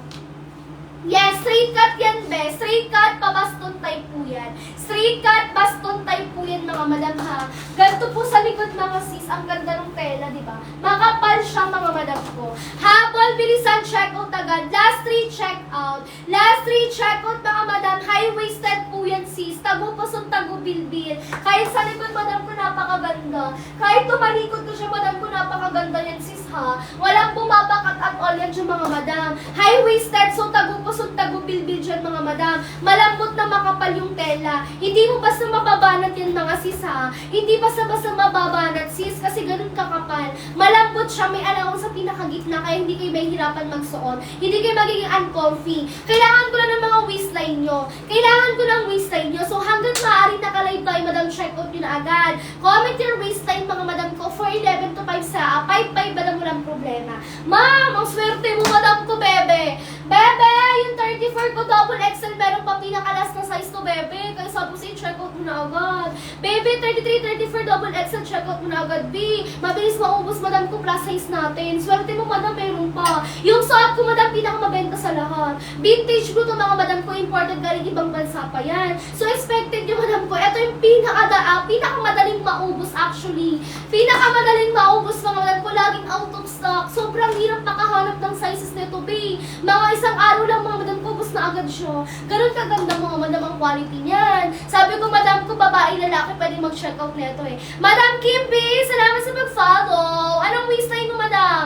Yes, straight cut yan, be. Straight cut, pa-baston type po yan. Straight cut, baston type po yan, mga madam, ha. Ganito po sa likod, mga sis. Ang ganda ng tela, di ba? Makapal siya, mga madam ko. Habol, bilisan, check out agad. Last 3 check out. Last 3 check out, mga madam. High-waisted po yan, sis. Tago-pusong, tago-bilbil. Kahit sa likod, madam ko, napakaganda. Kahit tumalikod ko siya, madam ko, napakaganda yan, sis, ha. Walang bumabakat at all yan dyan, mga madam. High-waisted, so tago-pusong, tago-bilbil dyan, mga madam. Malambot na makapal yung tela. Hindi mo basta mababanat yan, mga sis, ha. Hindi basta-basta mababanat, sis, kasi ganun kakapal. Malambot siya, may alawang sa pinakagitna, kaya hindi kayo mahihirapan magsuot. Hindi kayo magiging uncomfy. Kailangan ko lang ng mga waistline nyo. Kailangan ko ng waistline nyo. So, hanggang maaari nakalive tayo, madam, check out nyo na agad. Comment your waistline, mga madam ko, for 11 to 5 sa 5-5, madam, walang problema. Ma'am, ang swerte mo, madam ko, bebe. Bebe, yung 34 ko, double XL, meron pa pinakalas na size to, bebe. Kaya sabi ko sa'yo, check out mo na agad. Bebe, 33, 34, double XL, check out mo na agad, B. Mabilis maubos, madam ko, plus size natin. Swerte mo, madam, meron pa. Yung suot ko, madam, pinakamabenta sa lahat. Vintage blue to, mga madam ko, imported galing ibang bansa pa yan. So, expected yung madam ko. Ito yung pinakamadaling maubos, actually. Pinakamadaling maubos, mga madam ko, laging out of stock. Sobrang hirap makahanap ng sizes nito, B. Mga isang araw lang, mga madam ko, ubos na agad siya. Ganun kaganda, mga madam, ang quality niyan. Sabi ko, madam ko, babae, lalaki, pwede mag-check out nito, eh. Madam Kim B, salamat sa mag-follow. Anong waistline mo, madam?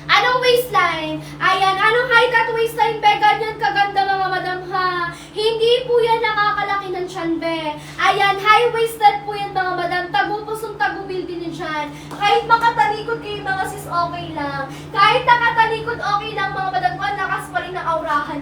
Anong waistline? Ayan, anong height at waistline, be? Ganyan kaganda, mga madam, ha. Hindi po yan nakakalaki ng tiyan, be. Ayan, high-waisted po yan, mga madam. Tago-pusong tago-bilbil din dyan. Kahit makatalikod kayo, mga sis, okay lang. Kahit nakatalikod, okay lang, mga madam ko. Ang lakas pa rin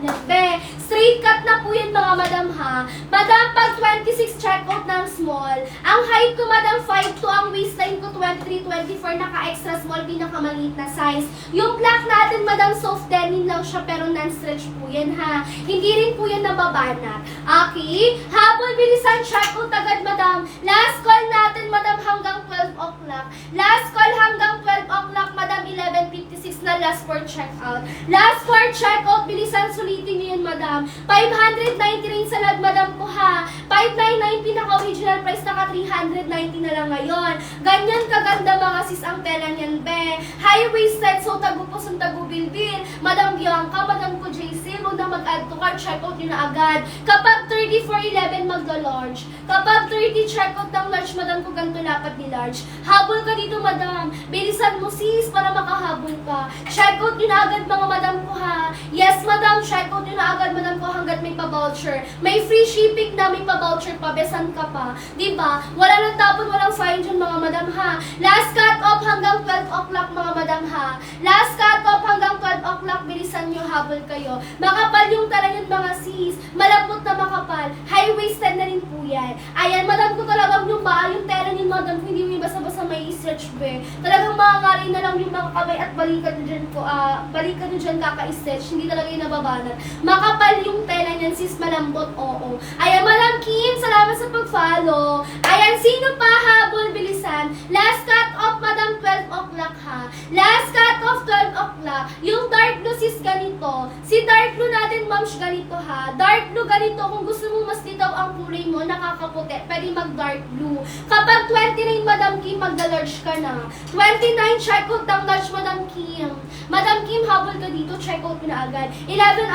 yan, be. Straight cut na po yan mga madam ha. Madam, pag 26 checkout ng small, ang height ko madam 5'2", ang waistline ko 23-24, naka-extra small, pinakamaliit na size. Yung black natin madam, soft denim lang siya pero non-stretch po yan ha. Hindi rin po yan nababanat. Okay? Habol, bilisan, checkout agad madam. Last call natin madam hanggang 12 o'clock. Last call hanggang 12 o'clock madam, 11:56 na last for checkout. Last for checkout, bilisan, sulitin niyo yun madam. 590 rin sa lag madam ko ha. 599 pinaka-original price, naka 390 na lang ngayon. Ganyan kaganda mga sis ang tela niyan be. High-waisted, so tagupos ang tagubilbil. Madam Bianca, madam ko JC, huwag na mag-add to cart, checkout nyo na agad. Kapag 30 for 11, magda-large. Kapag 30 checkout ng large, madam ko ganito lapat ni large. Habol ka dito madam. Bilisan mo sis para makahabol ka. Checkout nyo na agad mga madam ko ha. Yes madam, checkout nyo na agad madam ko hanggat may pa-voucher. May free shipping na, may pa-voucher pa, besan ka pa. Diba? Wala nang tapon, walang fine dyan mga madam ha. Last cut off hanggang 12 o'clock mga madam ha. Last cut off hanggang 12 o'clock, bilisan nyo, habol kayo. Makapal yung tala yun mga sis. Malambot na makapal. High-waisted na rin po yan. Ayan, madam ko talagang yung yung tela ni madam ko, hindi mo yung basta-basta may stretch be. Talagang makangarin na lang yung mga kamay at balikan nyo dyan balikan nyo dyan kaka-stretch. Hindi talaga yung nababanat. Makapal yung tela niyan sis, malambot, oo. Ayan, madam Kim, salamat sa pag-follow. Ayan, sino pa habol, bilisan. Last cut off madam, 12 o'clock ha. Last cut off 12 o'clock. Yung dark blue sis ganito. Si dark blue natin moms ganito ha. Dark blue ganito. Kung gusto mo mas litaw ang kulay mo, nakakaputi, pwede mag dark blue. Kapag 29 madam Kim, magda-large ka na. 29 checkout ng large madam Kim. Madam Kim, habol ka dito, checkout mo na agad. 11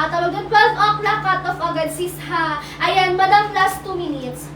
tawag doon, 12 o'clock cut off agad sis ha. Ayan, madam, last 2 minutes.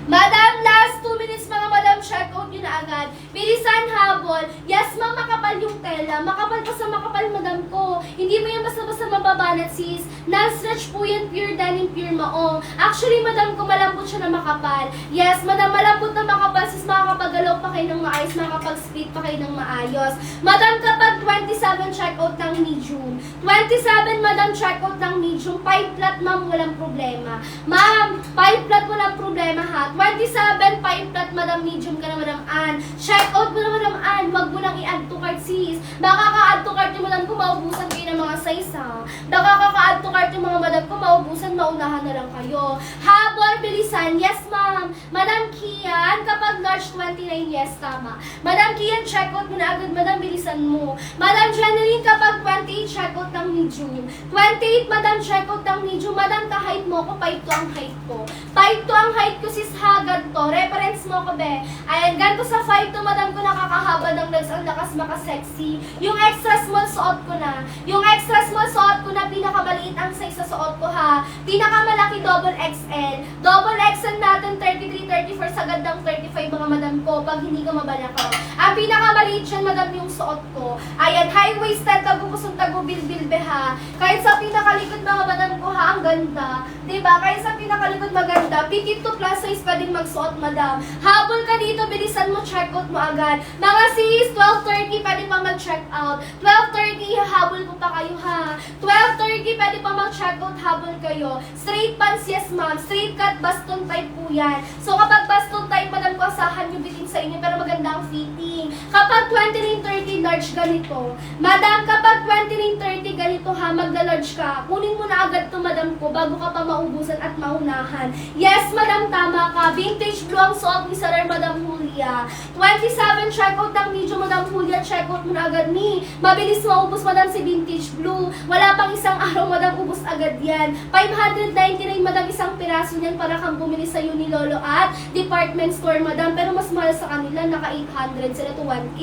Madam, last 2 minutes mga madam, checkout nyo na agad. Bilisan habol. Yes ma'am, makapal yung tela. Makapal pa sa makapal madam ko. Hindi mo yan basta-basta mababanat sis. Non-stretch po yan, pure denim, pure maong. Actually madam ko, malambot siya na makapal. Yes madam, malambot na makapal sis, makakapagalaw pa kayo ng maayos, makakapag-split pa kayo ng maayos. Madam, kapag 27 checkout ng medium. 27 madam, checkout ng medium. 5 flat ma'am, walang problema. Ma'am, 5 flat walang problema ha. 27, 5 flat, madam, medium ka na, madam Ann. Check out mo na, madam Ann. Huwag mo nang i-add to cart, sis. Baka ka-add to cart yung madam ko, maubusan kayo ng mga size, ha. Baka ka-add to cart yung mga madam ko, maubusan, maunahan na lang kayo. Habol, bilisan. Yes, ma'am. Madam Kian, kapag large 29, yes, tama. Madam Kian, check out mo na agad, madam, bilisan mo. Madam Janeline, kapag 28, check out ng medium. 28, madam, check out ng medium. Madam, ka-height mo ko, 5'2" ang height ko. 5'2" ang height ko, sis, agad to. Reference mo ko, be. Ayan, ganito sa 5'2", madam ko, nakakahaba ng legs, ang lakas maka-sexy. Yung extra small suot ko na. Yung extra small suot ko na, pinakamaliit ang size sa suot ko, ha. Pinakamalaki, double XL. Double XL natin, 33, 34, sa gandang 35, mga madam ko, pag hindi ka mabalakaw. Ang pinakamaliit dyan, madam, yung suot ko. Ayan, high-waisted, tagupusong tagubilbil, be, ha. Kahit sa pinakalikod, mga madam ko, ha, ang ganda. Diba? Kahit sa pinakalikod, maganda. Petit to plus size, pwedeng magsuot, madam. Habol ka dito, bilisan mo, check out mo agad. Mga sis, 12:30, pwede pa mag-check out. 12:30, habol ko pa kayo, ha. 12:30, pwede pa mag-check out, habol kayo. Straight pants, yes ma'am. Straight cut, baston type po yan. So kapag baston type, madam ko, asahan nyo bitin sa inyo, pero maganda ang fitting. Kapag 29:30, large ganito. Madam, kapag 29:30, ganito ha, magla-large ka. Kunin mo na agad to, madam ko, bago ka pa maubusan at maunahan. Yes, madam, tama ka. Vintage blue ang suot ni Sarar, madam Julia. 27, checkout ng medium, madam Julia. Checkout mo na agad ni. Mabilis maubos, madam, si vintage blue. Wala pang isang araw, madam, ubos agad yan. 599, madam, isang piraso niyan para kang bumili sa'yo ni Lolo at department store, madam. Pero mas mahal sa kanila, naka 800 sila to 1K.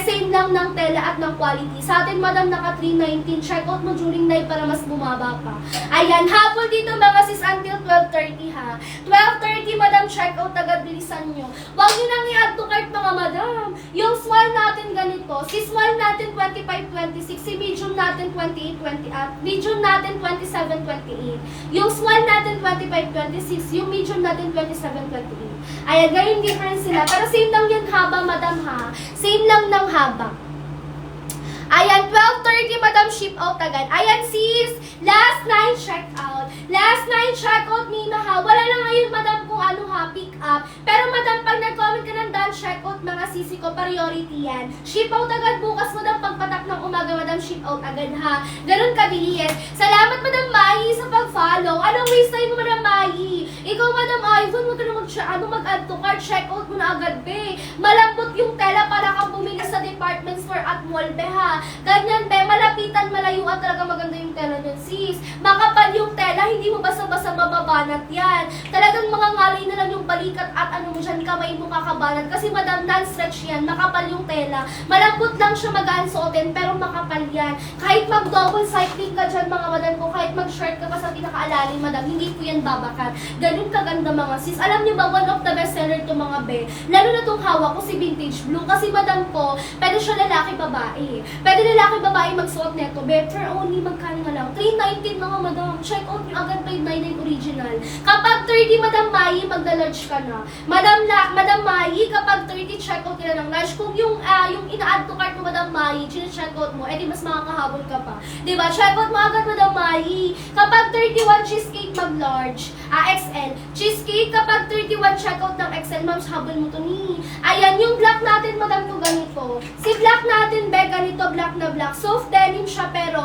Same lang ng tela at ng quality. Sa atin, madam, naka 319. Checkout mo during night para mas bumaba pa. Ayan, hapon dito mga sis until 12:30 ha. 12:30, madam, check out agad, bilisan nyo. Huwag nyo nang i-add to cart, mga madam. Yung small natin ganito, si small natin 25-26, si medium natin 28-28, medium natin 27-28. Yung small natin 25-26, yung medium natin 27-28. Ayan, ganyan difference sila. Pero same lang yung haba, madam ha. Same lang ng haba. Ayan, 12:30, madam, ship out agad. Ayan, sis, last 9 check out. Last 9 check out, Nina, ha. Wala lang ngayon, madam, kung ano ha, pick up. Pero, madam, pag nag-comment ka ng done check out, mga sisi ko, priority yan. Ship out agad bukas, madam, pagpatak ng umaga, madam, ship out agad, ha. Ganun kabilis. Salamat, madam Mai, sa pag-follow. Anong waste time mo, madam Mai? Ikaw, madam Ivan, huwag ka na mag-add to cart, check out mo na agad, be. Malambot yung tela para kang bumili sa department store at mall, be, ha. Ganyan, be, malapitan, malayuan, talaga maganda yung tela nun, sis. Makapal yung tela, hindi mo basta-basta mababanat yan. Talagang mga ngalay na lang yung balikat at ano mo dyan, kamay mo kakabanat. Kasi madam, non-stretch yan, makapal yung tela. Malambot lang siya magaan suotin, pero makapal yan. Kahit mag-double cycling ka dyan, mga madam ko, kahit mag-shirt ka pa sa pinakaalalim, madam, hindi po yan babakat. Ganun kaganda, mga sis. Alam niyo ba, one of the best seller to mga be. Lalo na tong hawak ko, si Vintage Blue. Kasi madam ko, pwede siya lalaki-babae. Pwede lalaki-babae magsuot neto, be. For only, magkano na lang? 319 mga madam. Check out nyo agad 599 original. Kapag 30, madam Mai, magda-large ka na. Madam Mai, kapag 30, check out ka na ng large. Kung yung ina-add to cart mo, madam Mai, check out mo, edi mas makakahabol ka pa. Diba? Check out mo agad, madam Mai. Kapag 31, cheesecake, mag-large. XL. Cheesecake, kapag 31, check out ng XL, ma'am, habol mo to ni. Ayan, yung black natin, madam ko, ganito. Si black natin, be, ganito, black na black. Soft denim siya, pero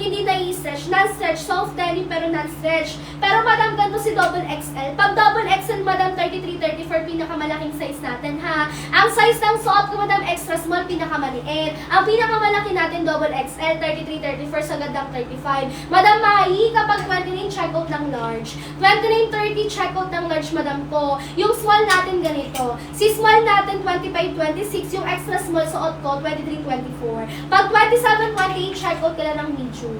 hindi na i-stretch. Non-stretch, soft denim, pero non-stretch. Pero, madam, ganito si double XL. Pag double XL, madam, 33, 34, pinakamalaking size natin, ha. Ang size ng suot ko, madam, extra small, pinakamaliit. Ang pinakamalaki natin, double XL, 33, 34, sa gandang 35. Madam Mai, kapag 29, check out ng large. 29, 30, check out ng large, madam ko. Yung small natin ganito. Si small natin, 25, 26. Yung extra small suot ko, 23, 24. Pag 27, 28, check out ka lang ng medium.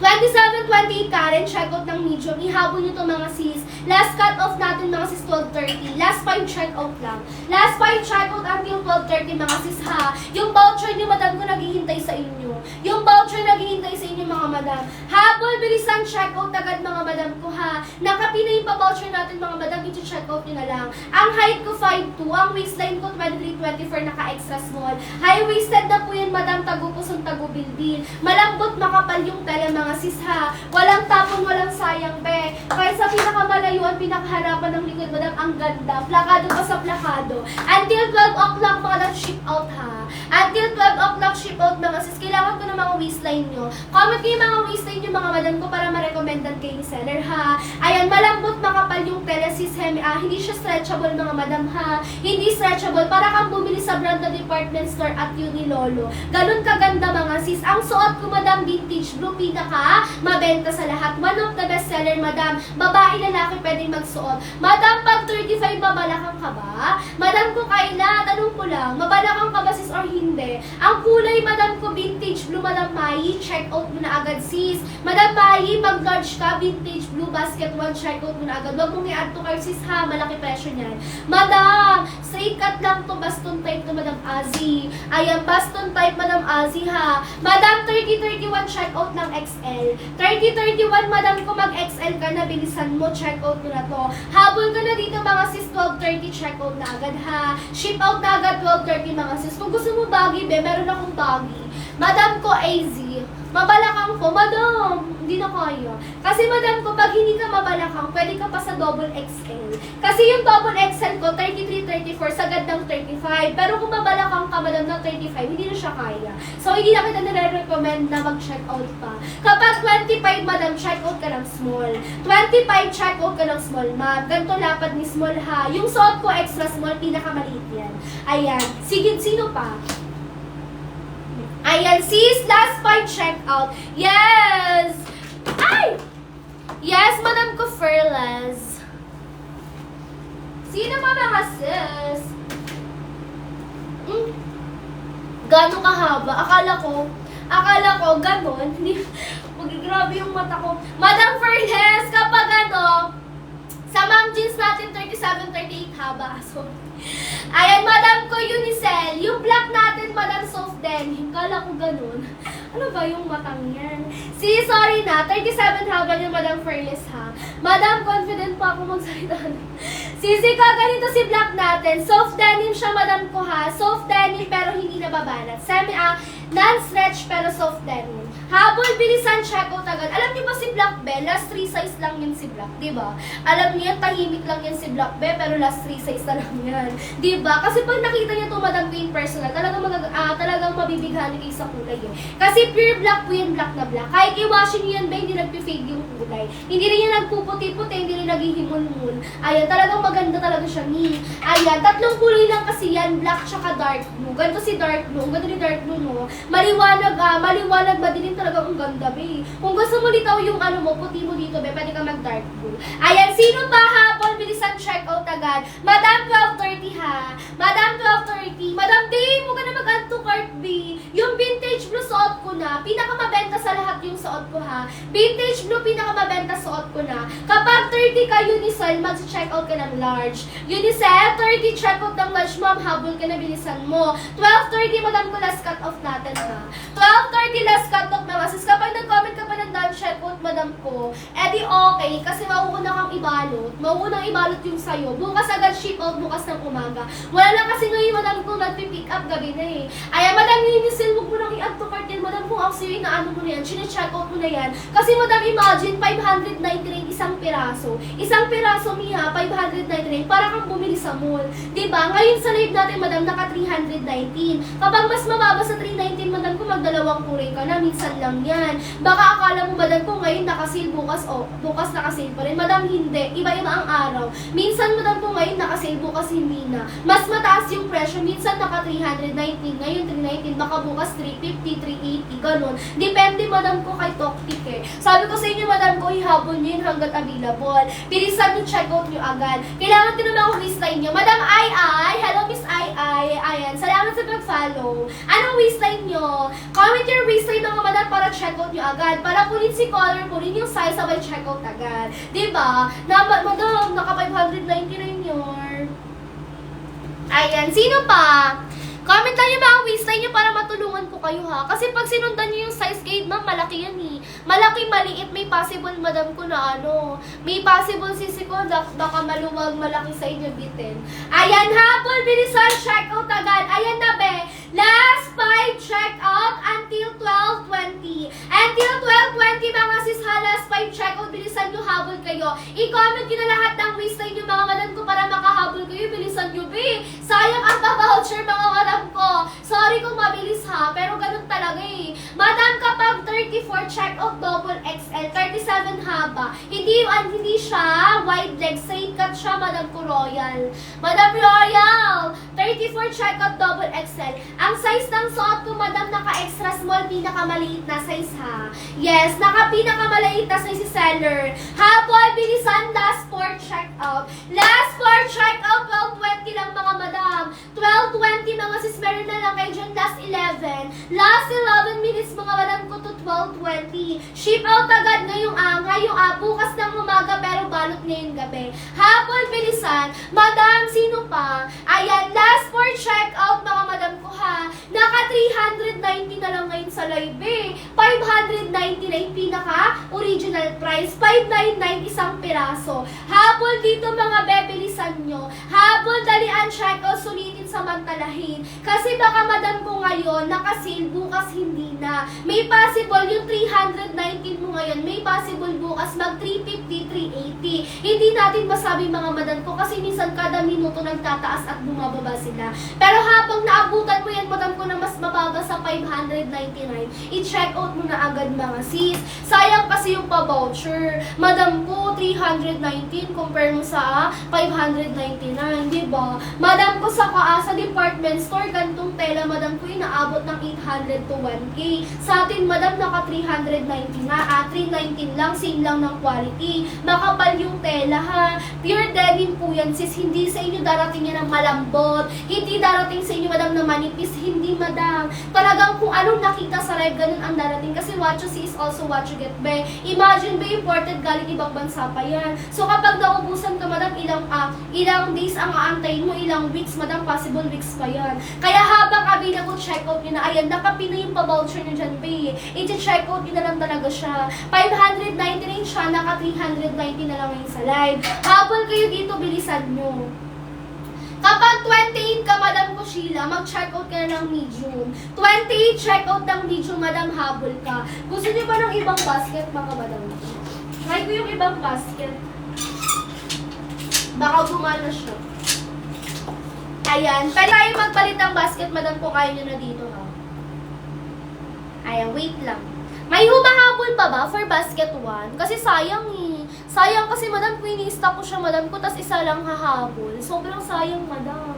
27, 28, Karen, check out ng medium. Ihabol nyo to, mga sis. Last cut off natin, mga sis, 12:30. Last 5 check out lang. Last 5 check out until 12:30, mga sis, ha. Yung voucher nyo, madam ko, naghihintay sa inyo. Yung voucher naghihintay sa inyo, mga madam. Habol, bilisan, check out agad, mga madam ko, ha. Nakapina yung pa-voucher natin, mga madam. I-check out nyo na lang. Ang height ko, 5'2". Ang waistline ko, 23, 24, naka-extra small. High-waisted na po yan, madam. Tago-pusong, tago-bilbil. Malambot, makapal yung tela, mga sis, ha. Walang tapon, walang sayang, be. Kahit sa pinakamalayuan, pinakaharapan ng likod, madam, ang ganda. Plakado pa sa plakado. Until 12 o'clock, madam, ship out, ha. Until 12 o'clock, ship out, mga sis. Kailangan ko ng mga waistline nyo. Comment kayo mga waistline nyo, mga madam ko, para ma-recommendan kayo ni seller, ha. Ayan, malambot, makapal yung tela, sis, hindi siya stretchable, mga madam, ha. Hindi stretchable. Para kang bumili sa brand na department store at Unilolo. Ganun kaganda, mga sis. Ang suot ko, madam, Vintage Blue, pinaka mabenta sa lahat. One of the best seller, madam. Babae, lalaki, pwedeng magsuot. Madam, pag 35, mabalakang ka ba? Madam ko, Kayla, tanong ko lang, mabalakang ka ba, sis, or hindi? Ang kulay, madam ko, Vintage Blue, madam Mai, check out mo na agad, sis. Madam Mai, pag large ka, Vintage Blue, basket 1, check out mo na agad. Huwag mong i-add to cart, sis, ha. Malaki presyo niyan. Madam, straight cut lang to, baston type to, madam Azzy. Ayan, baston type, madam Azzy, ha. Madam, 30-31, check out ng XL. 30-31, madam ko, mag-XL ka na, bilisan mo, check out mo na to. Habol ka na dito, mga sis, 12:30, check out na agad, ha. Ship out na agad, 12:30, mga sis. Kung gusto mo baggy, be, meron akong baggy. Madam ko, AZ. Mabalakang ko, madam, hindi na kaya. Kasi madam ko, pag hindi ka mabalakang, pwede ka pa sa double XL. Kasi yung double XL ko, 33-34, sagad ng 35. Pero kung mabalakang ka, madam, ng 35, hindi na siya kaya. So, hindi na kita nire-recommend na mag-check out pa. Kapag 25, madam, check out ka ng small. 25, check out ka ng small, ma'am. Ganito lapad ni small, ha. Yung suot ko, extra small, pinakamaliit yan. Ayan. Sige, sino pa? Ayan, sis, last 5 check out. Yes! Ay! Yes, madam ko, Furless. Sino pa mga sis? Gano'ng kahaba? Akala ko, ganon. Hindi, grabe yung mata ko. Madam Furless, kapag ano, sa ma'am jeans natin, 37-38 haba. So, ayan, madam ko, Unicel. Yung black natin, natin, madam, soft denim. Kala ko ganun. Ano ba yung matang yan? Sorry na. 37 habang yung madam Fairless, ha? Madam, confident pa ako magsalita. Ganito si black natin. Soft denim siya, madam ko, ha? Soft denim pero hindi nababanat. Non-stretch pero soft denim. Habol, bilisan, check out agad. Alam niyo ba si Black Be? Last 3 size lang yun si Black, di ba? Alam niyo yan, tahimik lang yan si Black Be, pero last 3 size na lang yan. Di ba? Kasi pag nakita niyo ito, madam ko in personal, talagang mabibighan kayo sa kulay yun. Kasi pure black po yan, black na black. Kahit i-washing niyo yan ba, hindi nagpi-fade yung kulay. Hindi rin yan nagpuputi-puti, hindi rin naghihimul-mul. Ayan, talagang maganda talaga siya ni. Ayan, 3 kulay lang kasi yan, black tsaka dark blue. Ganito si dark blue, ganito ni dark blue, no? Maliwanag, madilim talaga ang ganda, be. Kung gusto mo litaw yung ano mo, puti mo dito, be, pwede ka mag-dark blue. Ayan, sino ba hapon? Bilisan check out agad. Madam 12:30 ha. Madam 12:30. Madam, di mo ka na mag-add to cart, be. Yung vintage blue suot ko na. Pinakamabenta sa lahat yung suot ko, ha. Vintage blue, pinakamabenta suot ko na. Kapag 30 ka Unicel, mag-check out ka ng large. Unicel, 30 check out ng large, ma'am, habol ka na, bilisan mo. 12:30, madam ko, last cut off natin, ha. 12:30, last cut off na. Sis, kapag nag-comment ka pa ng done check out, madam ko, edi okay, kasi mauuna kang ibalot. Mauunang ibalot yung sayo. Bukas agad ship out, bukas ng umaga. Wala lang kasi ngayon, madam ko, nagpipick up gabi na eh. Ayan, madam, Unicel, huwag mo nang i-add to cart yan. Madam ko, actually, na ano mo na yan, chine-check out mo na yan. Kasi, madam, imagine, 599 isang piraso. Isang piraso, miha, 599, para kang bumili sa mall. Diba? Ngayon sa live natin, madam, naka 319. Kapag mas mababa sa 319, madam ko, magdalawang kulay ka na, minsan lang yan. Baka akala mo, madam ko, ngayon naka-sale, bukas naka-sale pa rin. Madam, hindi. Iba-iba ang araw. Minsan, madam ko, ngayon naka-sale, bukas hindi na. Mas mataas yung presyo. Minsan naka 319, ngayon 319, baka bukas 350, 380, ganun. Depende, madam ko, kay Toktik eh. Sabi ko sa inyo, madam ko, ihabol nyo yun hanggat available. Bilisan nyo, check out nyo agad. Kailangan din naman akong waistline nyo. Madam Ai, hello Miss Ai. Ayan, salamat sa pag-follow. Anong waistline nyo? Comment your waistline mga madam para check out nyo agad. Para kunin si color, kunin yung size, sabay check out agad. Diba? Madam, naka 599 yun. Ayan, sino pa? Comment lang yung mga waistline nyo para matulungan ko kayo, ha. Kasi pag sinundan nyo yung size guide, ma'am, malaki yan eh. Malaki, maliit, may possible, madam ko na ano. May possible sisi ko, baka maluwag, malaki sa inyo bitin. Ayan, habol, bilisan, check out agad. Ayan na, be. Last 5 check out until 12:20. Until 12:20, mga sis, ha, last 5 check out, bilisan nyo, habol kayo. I-comment nyo na lahat ng waistline nyo, mga madam ko, para makahabol kayo, bilisan nyo, be. Sayang ang voucher, mga madam ko. Sorry kung mabilis, ha, pero ganun talaga eh. Madam, kapag 34 check out, double XL, 37 haba. Hindi siya wide leg, straight cut siya, madam ko, royal. Madam Royal, 34 check out, double XL. Ang size ng suot ko, madam, naka extra small, pinakamaliit na size, ha. Yes, naka pinakamaliit na size si seller. Habol, bilisan, last 4 check out. Last 4 check out, 12:20 lang, mga madam. 12:20, mga sis, meron na lang kayo dyan, last 11. Last 11 minutes, mga madam ko, to 12:20. Ship out agad ngayong bukas ng umaga, pero balot ngayong gabi. Habol, bilisan. Madam, sino pa? Ayan, last 4 check out, mga madam ko, ha. Naka 390 na lang ngayon sa live, eh. 599 pinaka original price. 599 isang piraso. Habol dito, mga bebilisan nyo. Habol, dalian, check out, sulitin, samantalahin. Kasi baka madam ko ngayon, naka-sale, bukas hindi na. May possible yung 319 mo ngayon, may possible bukas mag 350, 380. Hindi natin masabi, mga madam ko, kasi minsan kada minuto nagtataas at bumababa sila. Pero habang naabutan mo yan, madam ko, na mas mababa sa 599, i-check out mo na agad, mga sis. Sayang kasi yung pa-voucher. Madam ko, 319 compare mo sa 599, diba? Madam ko, sa department store, gantong tela, madam ko, inaabot ng 800 to 1K. Sa atin, madam, naka 390 nga, 319 lang, same lang ng quality. Makapal yung tela, ha. Pure denim po yan, sis. Hindi sa inyo darating yan ng malambot. Hindi darating sa inyo, madam, na manipis. Hindi, madam. Talagang kung anong nakita sa live, ganun ang darating. Kasi what you see is also what you get, be. Imagine, be, imported galing ibang bansa pa yan. So, kapag naubusan ka, madam, ilang days ang aantayin mo, ilang weeks, madam, possible weeks pa yan. Kaya habang mga kabina ko, check out nyo na. Ayan, nakapin na yung pa-voucher nyo dyan, be. I-check out nyo na lang talaga siya. 599 siya, naka 390 na lang yung sa live. Habol kayo dito, bilisan nyo. Kapag 28 ka, Madam ko Sheila, mag-check out ka na ng medium. 28, check out ng medium, Madam, habol ka. Gusto niyo ba ng ibang basket, mga Madam? Try ko yung ibang basket. Baka gumana siya. Ayan. Pwede tayo magpalit ng basket, Madam, kung kaya nyo na dito, ha? Ayan, wait lang. May humahabol pa ba for basket 1? Kasi sayang eh. Sayang kasi, Madam, kung ini-stock ko siya, Madam ko, tas isa lang hahabol. Sobrang sayang, Madam.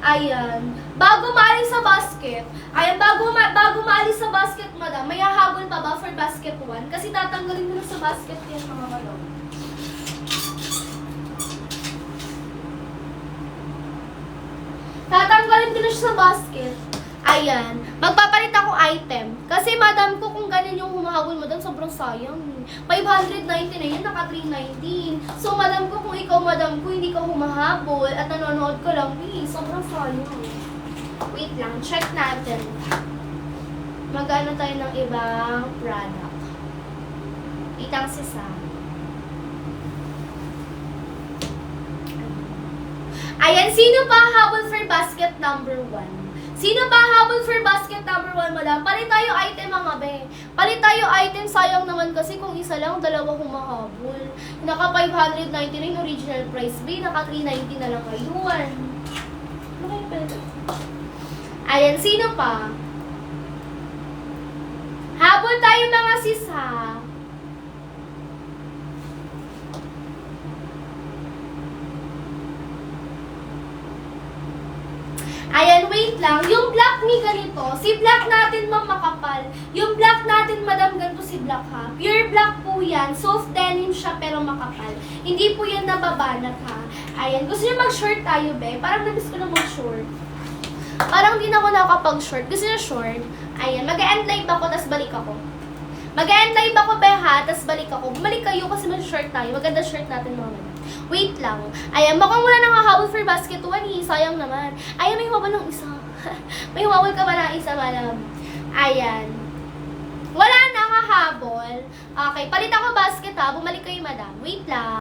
Ayan. Bago maalis sa basket, ayan, bago maalis sa basket, Madam, may hahabol pa ba for basket 1? Kasi tatanggalin ko na sa basket yan, mga Madam. Tatanggalin ko na siya sa basket. Ayan. Magpapalit ako item. Kasi, Madam ko, kung ganyan yung humahabol, Madam, sobrang sayang. 590 na yun, naka 319. So, Madam ko, kung ikaw, Madam ko, hindi ka humahabol at nanonood ka lang, sobrang sayang. Wait lang, check natin. Magano tayo ng ibang product. Itang sisa. Ayan, sino pa habol for basket number 1? Sino pa habol for basket number 1, Madam? Palit tayo item, mga be. Palit tayo item, sayang naman kasi kung isa lang, dalawa humahabol. Naka 599 original price, be. Naka 390 na lang ngayon. Ano kayo pwede? Ayan, sino pa? Habol tayo, mga sis, ha? Ayan, wait lang. Yung black ni ganito, si black natin, ma'am, makapal. Yung black natin, Madam, ganito si black, ha? Pure black po yan. Soft denim siya, pero makapal. Hindi po yan nababanat, ha? Ayan. Gusto niyo mag-short tayo, be? Parang nabis ko na mag-short. Parang hindi na ako nakapag-short. Gusto niyo short? Ayan. Mag-end live ako, tas balik ako. Mag-end live ako, be, ha? Tas balik ako. Bumalik kayo kasi mag-short tayo. Maganda short natin, mga Madam. Wait lang. Ayan, mukhang wala nang hahabol for basket 1, eh. Sayang naman. Ayan, may humabol ng isa. May humabol ka ba ng isa, Madam? Ayan. Wala nang hahabol. Okay, palit ako basket, ha. Bumalik kayo, Madam. Wait lang.